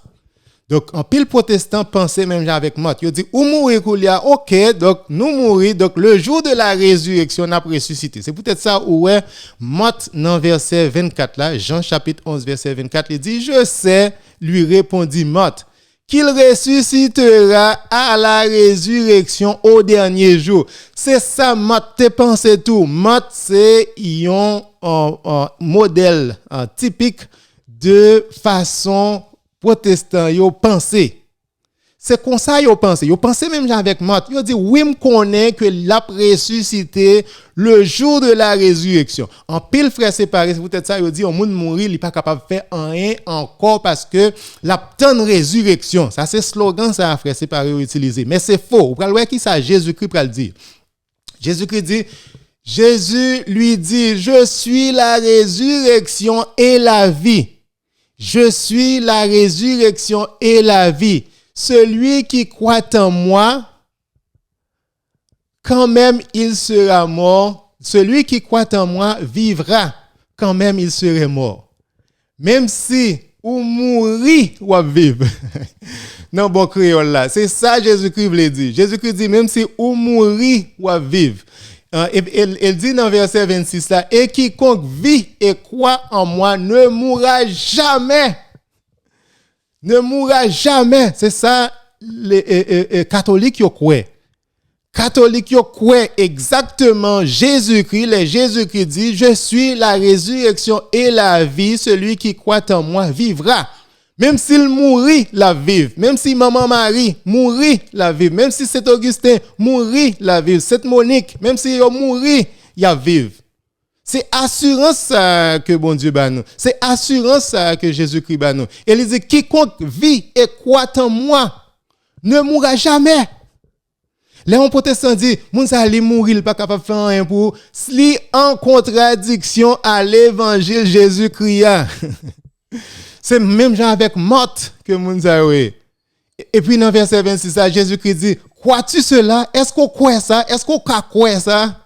Donc en pile protestant pensait même avec Marthe. Il dit, ou mourir Koulia, ok, donc nous mourir, donc le jour de la résurrection, on a ressuscité. C'est peut-être ça où est Marthe dans verset 24 là, Jean chapitre 11, verset 24, il dit, je sais, lui répondit Marthe, qu'il ressuscitera à la résurrection au dernier jour. C'est ça, Matt, te pense tout. Matt, c'est un modèle typique de façon protestant yo penser. C'est comme ça yo penser. Yo penser même avec Matt. Yo dit oui me connaît que l'a ressuscité le jour de la résurrection. En pile frère séparé, c'est peut-être ça yo dit on monde mourir, il pas capable de faire rien encore parce que la tant résurrection. Ça c'est slogan ça frère séparé utilisé, mais c'est faux. Vous pral qui ça Jésus-Christ pral dire. Jésus lui dit je suis la résurrection et la vie. Je suis la résurrection et la vie. Celui qui croit en moi, quand même il sera mort. Celui qui croit en moi vivra, quand même il serait mort. Même si ou mourir ou vivre. Non, bon créole là. C'est ça Jésus-Christ voulait dire. Jésus-Christ dit même si ou mourir ou vivre. Elle dit dans verset 26 là, et quiconque vit et croit en moi ne mourra jamais. Ne mourra jamais. C'est ça les catholiques qui croient. Catholiques qui croient exactement Jésus-Christ. Les Jésus-Christ dit, je suis la résurrection et la vie. Celui qui croit en moi vivra. Même s'il mourit, la vive. Même si Maman Marie mourit, la vive. Même si Saint Augustin mourit, la vive. Sainte Monique, même si il mourit, il a vive. C'est assurance ça que bon Dieu bat nous. C'est assurance ça que Jésus-Christ bat nous. Et il dit, quiconque vit et croit en moi ne mourra jamais. Là, un protestant dit, moun sa li mourir, il pas capable de faire rien pour, li en contradiction à l'évangile Jésus-Christ. C'est même genre avec mort que moun sa oui. Et puis dans verset 26, Jésus-Christ dit, crois-tu cela? Est-ce qu'on croit ça? Est-ce qu'on croit ça?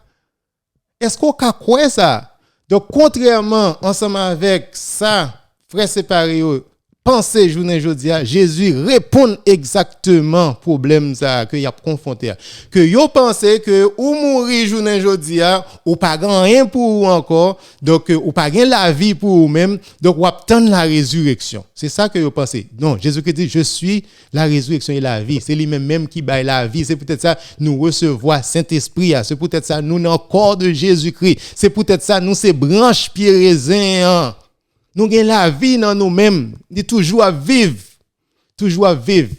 Est-ce qu'on croit ça? Donc, contrairement, ensemble avec ça, frères séparés, pensez journée aujourd'hui, Jésus répond exactement au problème ça que y a confronté. Que yo pensez que ou mourir journée aujourd'hui ou pas rien pour vous encore, donc ou pas gain la vie pour vous même, donc ou attendre la résurrection. C'est ça que vous pensez. Non, Jésus-Christ dit je suis la résurrection et la vie. C'est lui-même même qui baille la vie. C'est peut-être ça nous recevoir Saint-Esprit, c'est peut-être ça nous dans le corps de Jésus-Christ. C'est peut-être ça nous ces branches pieds raisins. Nous avons la vie dans nous-mêmes, nous toujours à vivre. Toujours à vivre.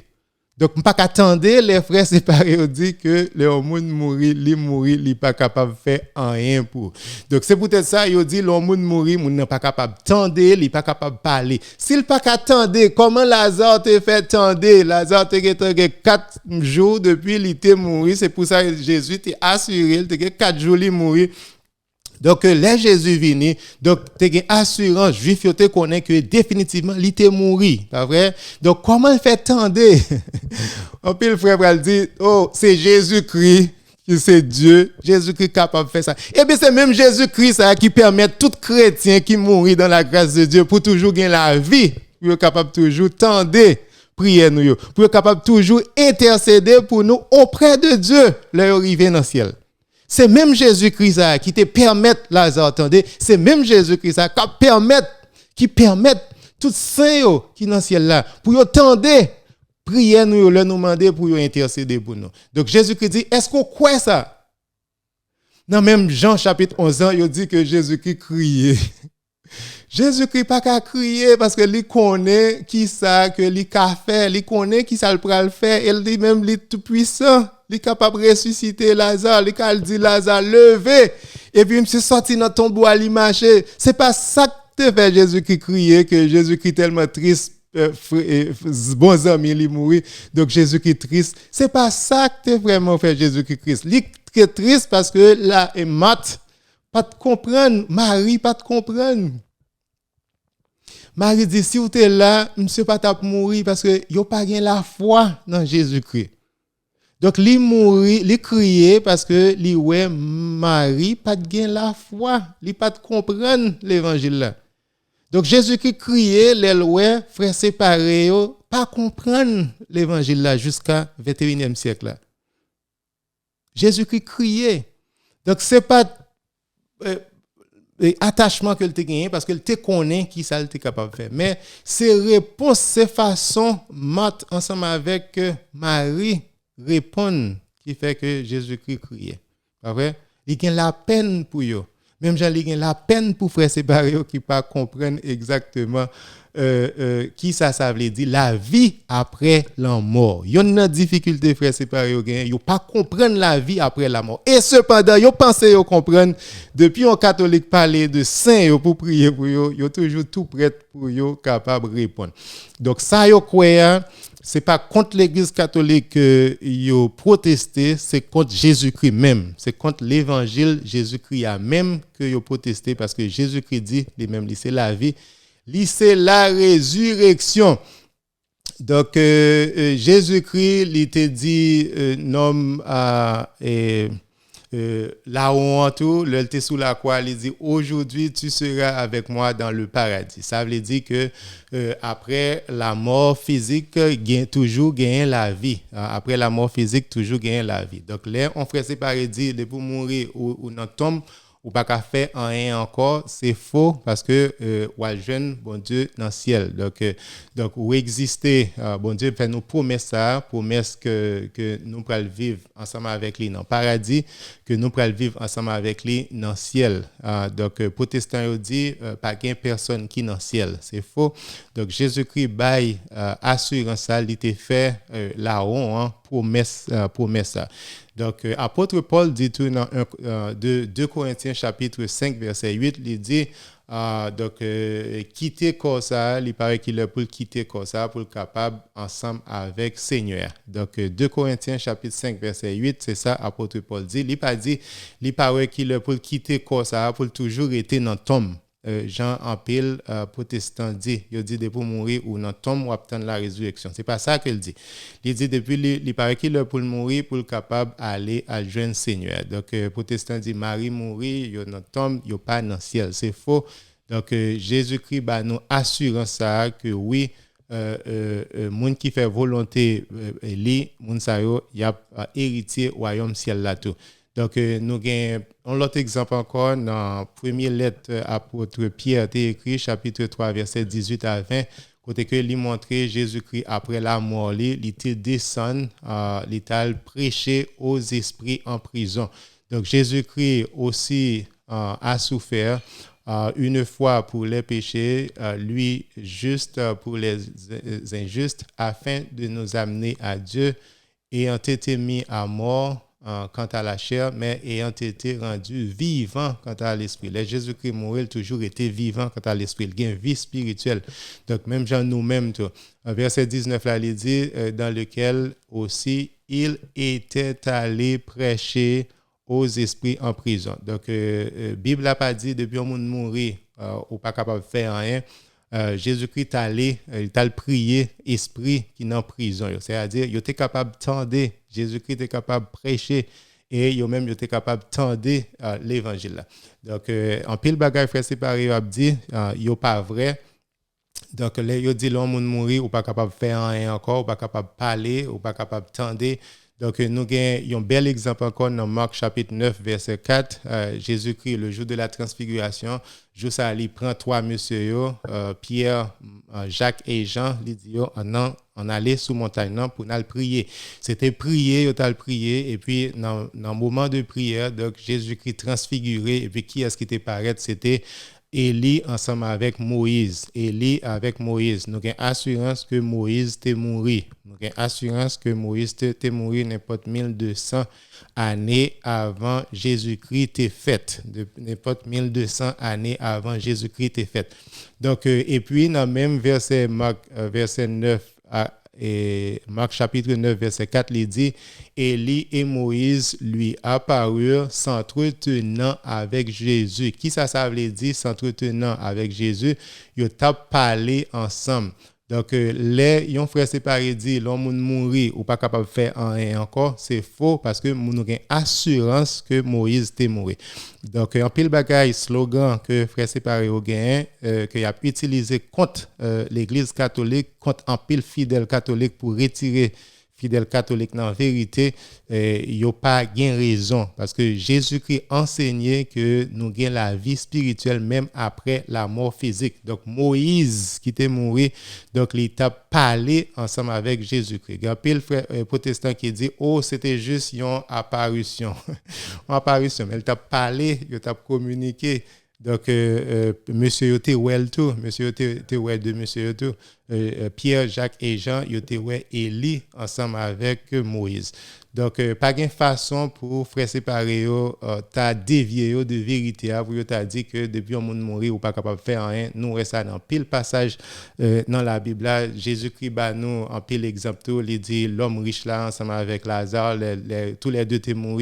Donc, on ne peut pas attendre les frères séparés on dit que le monde mourir, il pas capable de faire rien pour. Donc, c'est peut-être ça, il dit le monde mourir, il n'est pas capable d'attendre, il n'est pas capable de parler. S'il pas attendre, comment Lazare te fait attendre? Lazare te fait 4 jours depuis qu'il était mort. C'est pour ça que Jésus t'a assuré, il te 4 jours il mourir. Donc, là, Jésus vini, donc, tu as assurance, juif, tu connais que définitivement, il était mort. Pas vrai? Donc, comment il fait tendre? Un peu le frère va dire, oh, c'est Jésus-Christ, qui c'est Dieu, Jésus-Christ capable de faire ça. Et bien, c'est même Jésus-Christ ça, qui permet tout chrétien qui mourit dans la grâce de Dieu pour toujours gagner la vie, pour être capable toujours tendre. Prier nous, pour être capable toujours intercéder pour nous auprès de Dieu, là, arriver dans le ciel. C'est même Jésus-Christ qui te permet, Lazare, attendez, c'est même Jésus-Christ qui permet tout saint qui dans le ciel là, pour y tendre, prier nous, le nous demander pour y intercéder pour nous. Donc Jésus-Christ dit, est-ce qu'on croit ça? Dans même Jean chapitre 11, il dit que Jésus-Christ criait. Jésus-Christ pas qu'à crier parce que lui connaît qui ça que lui qu'a fait, lui connaît qui ça le pral faire, il dit même lui tout puissant, lui capable de ressusciter Lazare, lui qu'a dit Lazare levé et puis monsieur sorti dans ton bois lui marcher. C'est pas ça que te fait Jésus-Christ crier que Jésus-Christ tellement triste bons amis lui mourir donc Jésus-Christ triste. C'est pas ça que te vraiment fait Jésus-Christ. Lui très triste parce que là et Marthe pas te comprendre, Marie pas te comprendre. Marie dit, si vous êtes là, monsieur pas t'a mourir parce que yo pas gain la foi dans Jésus-Christ. Donc, li mourir, li crier parce que li ouais Marie pas gain la foi, li pas comprendre l'évangile là. Donc, Jésus-Christ criait, les ouais frères séparés yo pas comprendre l'évangile là jusqu'à 21e siècle là. Jésus-Christ criait. Donc, c'est pas attachement que tu gagné parce que tu connais qui ça tu capable de faire mais ces réponses ces façons mat ensemble avec Marie répondent qui fait que Jésus-Christ criait pas vrai il gagne la peine pour eux même Jean il gagne la peine pour frères séparés qui pas comprendre exactement qui ça veut dire la vie après la mort. Yo une difficulté frère séparé yo pas comprendre la vie après la mort. Et cependant yo pensez yo comprendre depuis un catholique parler de saint yo pour prier pour yo toujours tout prêt pour yo capable répondre. Donc ça yo croyant c'est pas contre l'église catholique que yo protesté, c'est contre Jésus-Christ même. C'est contre l'évangile Jésus-Christ a même que yo protesté parce que Jésus-Christ dit lui-même c'est la vie. C'est la résurrection. Donc, Jésus-Christ, il te dit, là où on tout, le était sous la croix, il dit aujourd'hui tu seras avec moi dans le paradis. Ça veut dire que après la mort physique, toujours gagne la vie. Après la mort physique, toujours gagne la vie. Donc là, on ferait séparer dire de pour mourir ou dans tombe ou pas qu'à faire rien encore, c'est faux parce que ou jeune bon Dieu dans le ciel. Donc où exister bon Dieu fait nous promesse que nous pourrons vivre ensemble avec lui dans le paradis, que nous pourrons vivre ensemble avec lui dans le ciel. Donc protestants dit pas qu'une personne qui dans le ciel, c'est faux. Donc Jésus-Christ bail assurance ça, il était fait là-haut promesse. Donc, apôtre Paul dit tout dans 2 Corinthiens chapitre 5, verset 8, il dit, quitter comme ça, il paraît qu'il est pour quitter comme ça, pour être capable ensemble avec Seigneur. Donc, 2 Corinthiens chapitre 5, verset 8, c'est ça, apôtre Paul dit. Il paraît qu'il est pour quitter comme ça, pour toujours être dans le tombe. Jean en pile protestant dit il dit de pour mourir ou dans tombe ou attendre la résurrection, c'est pas ça qu'il dit. Il dit depuis il paraît qu'il est pour mourir pour capable aller à joindre Seigneur. Donc protestant dit Marie mourir yo dans tombe yo pas dans ciel, c'est faux. Donc Jésus-Christ ba nous assurance ça que oui monde qui fait volonté li monde ça yo y a héritier royaume ciel là tout. Donc, nous avons un autre exemple encore dans la première lettre apôtre Pierre écrit, chapitre 3, verset 18 à 20, côté que lui montrer Jésus-Christ après la mort, il était descendu, il était prêché aux esprits en prison. Donc, Jésus-Christ aussi a souffert une fois pour les péchés, lui juste pour les injustes, afin de nous amener à Dieu, ayant été mis à mort quant à la chair, mais ayant été rendu vivant quant à l'esprit. Le Jésus-Christ mourit, toujours été vivant quant à l'esprit. Il y a une vie spirituelle. Donc, même Jean nous-mêmes, verset 19, là, il dit, dans lequel aussi il était allé prêcher aux esprits en prison. Donc, Bible n'a pas dit, depuis un monde mourir, ou pas capable de faire rien. Jésus-Christ il t'a prié esprit qui est en prison, c'est-à-dire il était capable de tendre, Jésus-Christ était capable de prêcher et il même était capable de tendre l'évangile. Donc en pile bagaille frère séparé a dit il pas vrai. Donc là il dit l'homme mourir ou pas capable de faire rien encore, ou pas capable de parler, ou pas capable de tendre. Donc, nous avons un bel exemple encore dans Marc chapitre 9, verset 4. Jésus-Christ, le jour de la transfiguration, juste à il prend 3 messieurs, Pierre, Jacques et Jean, il dit, on allait sous montagne pour nous prier. C'était prier, on a prié, et puis dans le moment de prière, donc Jésus-Christ transfiguré, et puis qui est-ce qui était paraît? C'était Élie ensemble avec Moïse. Élie avec Moïse. Nous avons assurance que Moïse était mort. Nous avons assurance que Moïse était mort n'importe 1200 années avant Jésus-Christ était fait. N'importe 1200 années avant Jésus-Christ était fait. Donc, et puis, dans le même verset, Marc, verset 9 et Marc chapitre 9, verset 4, il dit, Élie et Moïse lui apparurent s'entretenant avec Jésus. Qui ça veut dire s'entretenant avec Jésus? Ils ont parlé ensemble. Donc, les yon frère séparé dit, l'homme mourir ou pas capable de faire rien encore, c'est faux parce que nous avons assurance que Moïse était mort. Donc, en pile bagaille, slogan que frère séparé au gain, qu'il a utilisé contre l'église catholique, contre en pile fidèle catholique pour retirer fidèle catholique dans la vérité, il n'y a pas gain raison parce que Jésus-Christ enseignait que nous gagnons la vie spirituelle même après la mort physique. Donc Moïse qui était mort, donc il a parlé ensemble avec Jésus-Christ. Il y a un frère protestant qui dit oh c'était juste une apparition. Une apparition, mais il a parlé, il a communiqué. Donc, monsieur était well tout, monsieur était well de monsieur tout. Pierre, Jacques et Jean, ils étaient well Élie ensemble avec Moïse. Donc, pas de façon pour frère séparer, t'as dévié de vérité, pour t'as dit que depuis un monde mourir ou pas capable de faire rien, nous restons dans pile passage dans la Bible là, Jésus-Christ bah nous en pile exemple tout, il dit l'homme riche là ensemble avec Lazare, tous les deux étaient morts.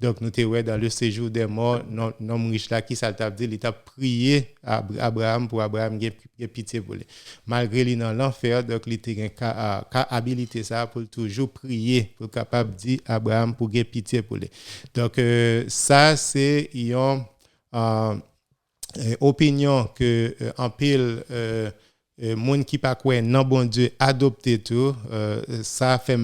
Donc nous étions dans le séjour des morts, l'homme riche là qui ça t'a dit, il t'a prié à Abraham pour Abraham ait pitié pour lui. Malgré lui dans l'enfer, donc il était habilité ça pour toujours prier pour capable de dit Abraham pour gagner pitié pour lui. Donc ça c'est une opinion que en pile monde qui pas quoi non bon Dieu adopter tout ça fait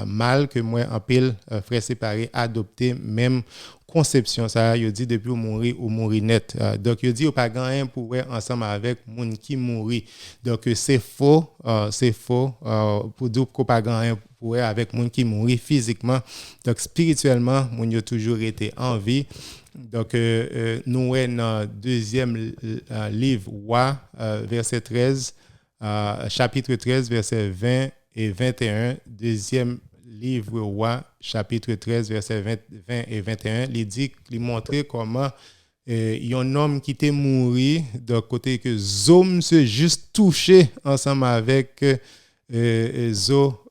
mal que moi en pile frère séparé adopter même conception ça il dit depuis ou mourir net donc il dit pas rien pour ensemble avec monde qui mourir donc c'est faux pour dire qu'on pas rien pour avec monde qui mourir physiquement donc spirituellement monde a toujours été en vie. Donc, nous sommes dans le deuxième livre, Roi, verset 13, chapitre 13, verset 20 et 21. Deuxième livre, Roi, chapitre 13, verset 20 et 21. Il montre comment il y a un homme qui était mort, de côté que Zom se juste touché ensemble avec Zo,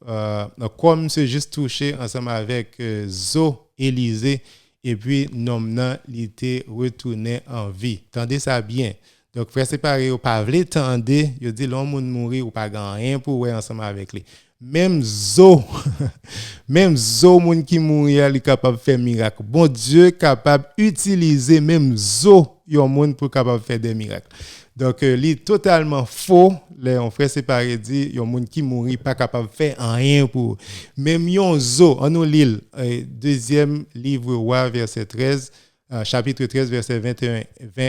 comme se juste touché ensemble avec Zo Élisée. Et puis, nomna, il était retourné en vie. Tendez ça bien. Donc, frère séparé, ou pas vle tendez, il dit l'homme mourir ou pas rien pour ouais ensemble avec lui. Même Zo, moun qui mourir, il est capable de faire miracle. Bon Dieu capable d'utiliser même Zo, yon moun pour capable de faire des miracles. Donc, il est totalement faux. Les frères séparés dit, yon moun qui mourit pas capable de faire rien pour. Même yon Zo, en nous l'île, deuxième livre Roi, verset 13, chapitre 13, verset 20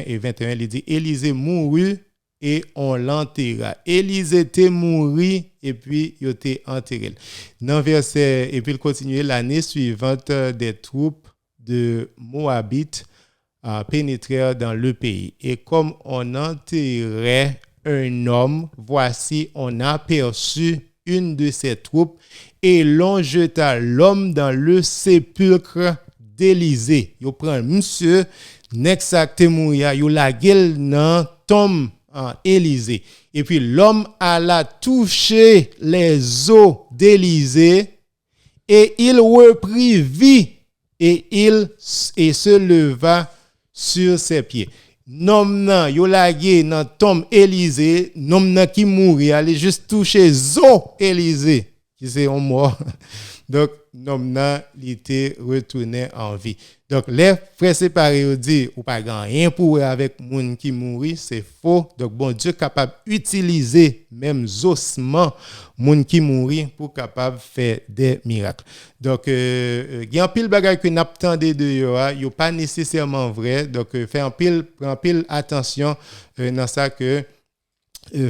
et 21, il dit, Élisée mourut et on l'enterra. Élisée était mouru et puis il était enterré. Dans verset, et puis il continue l'année suivante, des troupes de Moabites pénétrèrent dans le pays. Et comme on enterrait un homme, voici, on aperçut une de ces troupes et l'on jeta l'homme dans le sépulcre d'Élisée. Il prend monsieur, n'exacte mouya, il la gueule dans tombe Élisée. Et puis l'homme alla toucher les os d'Élisée et il reprit vie et se leva sur ses pieds. Nom nan yo lagé dans tombe Élisée, nom nan qui mourit, aller juste toucher zo Élisée qui c'est un mort. Donc nom nan il était retourné en vie. Donc les frères séparés dit ou pas rien pour avec moun qui mourit, c'est faux. Donc bon Dieu capable utiliser même ossements moun qui mourit pour capable faire des miracles. Donc il y a un pile bagay que n'attendez de yo pas nécessairement vrai. Donc prends pile attention dans ça que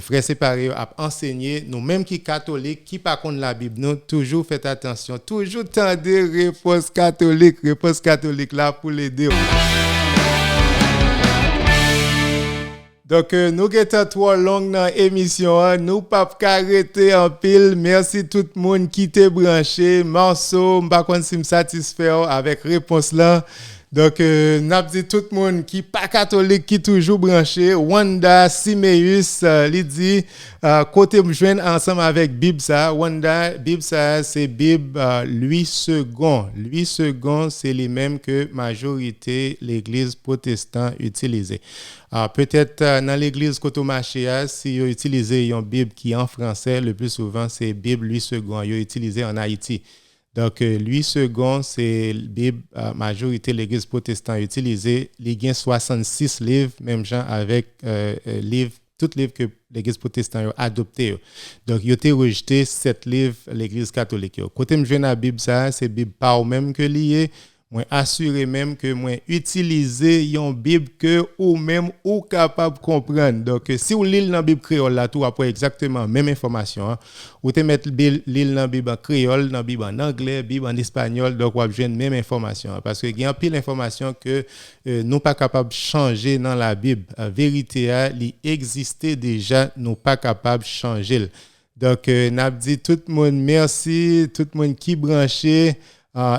frères séparés a enseigné nous même qui catholiques qui pas contre la Bible nous toujours faites attention toujours tendez réponse catholique là pour l'aider. Donc nous étant trop long dans émission nous pas arrêter en pile merci tout le monde qui t'est branché morceau m'pas kon si me satisfait avec réponse là. Donc, n'a dit tout le monde qui pas catholique qui toujours branché. Wanda Simeus, il dit côté me joindre ensemble avec Bible ça. Wanda Bible ça c'est Bible Louis II. Louis II c'est les mêmes que majorité l'église protestante utilisée. Peut-être dans l'église Cotomaché si vous utilisez une Bible qui est en français le plus souvent c'est Bible Louis II vous utilisé en Haïti. Donc, Louis II, c'est la Bible, majorité de l'église protestante utilisée. Il y a 66 livres, même gens avec tous les livres que l'église protestante a adoptés. Donc, il a été rejeté 7 livres l'église catholique. Côté je la Bible, ça, c'est la Bible pas même que lié. Moi assurer même que moi utiliser une Bible que ou même ou capable comprendre. Donc si vous lisez dans Bible créole là tout après exactement même information hein. Ou te mettre lire dans Bible en créole, dans Bible en anglais, Bible en espagnol donc vous avez même information hein. Parce que il y a pile d'informations que nous pas capable changer dans la Bible. La vérité il existait déjà, nous pas capable changer. Donc n'a dit tout le monde merci, tout le monde qui branché.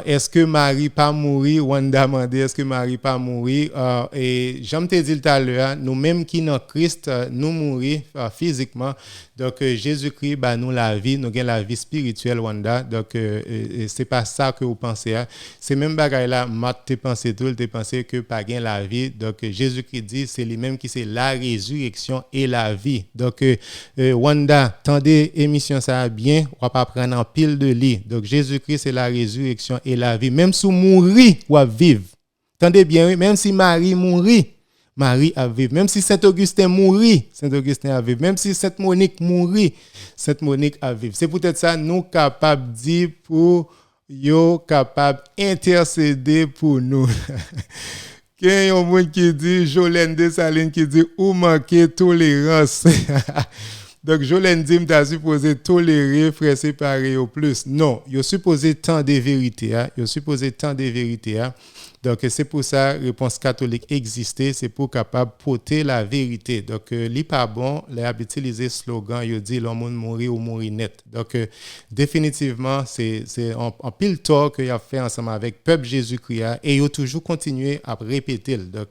Est-ce que Marie pas mourir? Wanda demandé est-ce que Marie pas mourir? Et j'aime te dire tout à l'heure, nous même qui dans Christ nous mourir physiquement. Donc Jésus-Christ nous la vie, nous gagne la vie spirituelle Wanda. Donc c'est pas ça que vous pensez hein. C'est même bagaille là, Matt te pensé tout, te pensé que pas gagne la vie. Donc Jésus-Christ dit c'est lui-même qui c'est la résurrection et la vie. Donc Wanda, tendez émission ça bien, on va pas prendre en pile de lit. Donc Jésus-Christ c'est la résurrection résurrection et la vie. Même si mourir ou à vivre. Tendez bien, même si Marie mourit, Marie a vivre. Même si Saint-Augustin mourit, Saint-Augustin a vivre. Même si Sainte Monique mourit, Sainte Monique a vivre. C'est peut-être ça nous capables de dire pour yo capable intercéder pour nous. Il y a un monde qui dit, Jolène Dessalines qui dit, ou manquer tolérance. Donc, Jolène dit, tu as supposé tolérer, frère séparé au plus. Non, il supposé tant de vérité. Il supposé tant de vérité. Donc, c'est pour ça, réponse catholique existait, c'est pour capable porter la vérité. Donc, il pas bon, il a utilisé slogan, il dit l'homme mourir ou mourir net. Donc, définitivement, c'est en pile tort qu'il a fait ensemble avec peuple Jésus-Christ et il a toujours continué à répéter. Donc,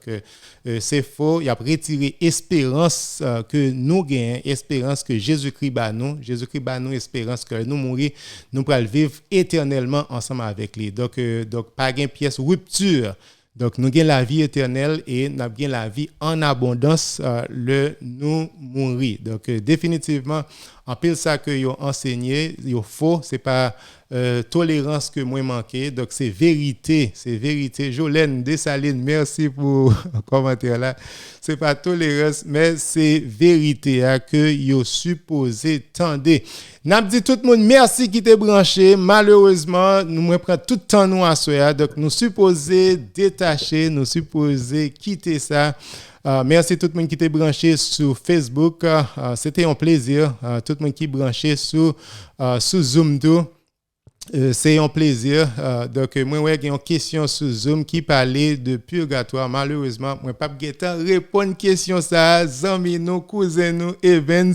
c'est faux, il a retiré espérance que nous gagnons, espérance que Jésus-Christ bat nous, espérance que nous mourir, nous pourrons vivre éternellement ensemble avec lui. Donc pas de pièce rupture. Donc, nous avons la vie éternelle et nous avons la vie en abondance, nous mourir. Donc, définitivement, en pile ça que vous enseigné, il faux, ce n'est pas tolérance que moi manqué. Donc, c'est vérité. Jolène Dessalines, merci pour le commentaire là. Ce n'est pas tolérance, mais c'est vérité que vous supposez tendre. N'a dit tout le monde merci qui t'est branché. Malheureusement, nous prenons tout le temps nous à soi. Donc nous supposons détacher, nous supposons quitter ça. Merci tout le monde qui t'est branché sur Facebook. C'était un plaisir. Tout le monde qui est branché sur Zoom tout. C'est un plaisir. Donc, moi, j'ai une question sur Zoom qui parlait de purgatoire. Malheureusement, moi, pas de répondre à une question ça. Amis, nos cousins, nous, Evans.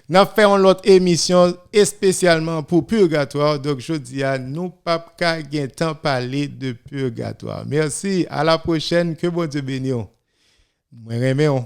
Nous avons fait une autre émission spécialement pour purgatoire. Donc, je dis à nous, pas de temps parler de purgatoire. Merci. À la prochaine. Que bon Dieu bénisse. Moi, remercie.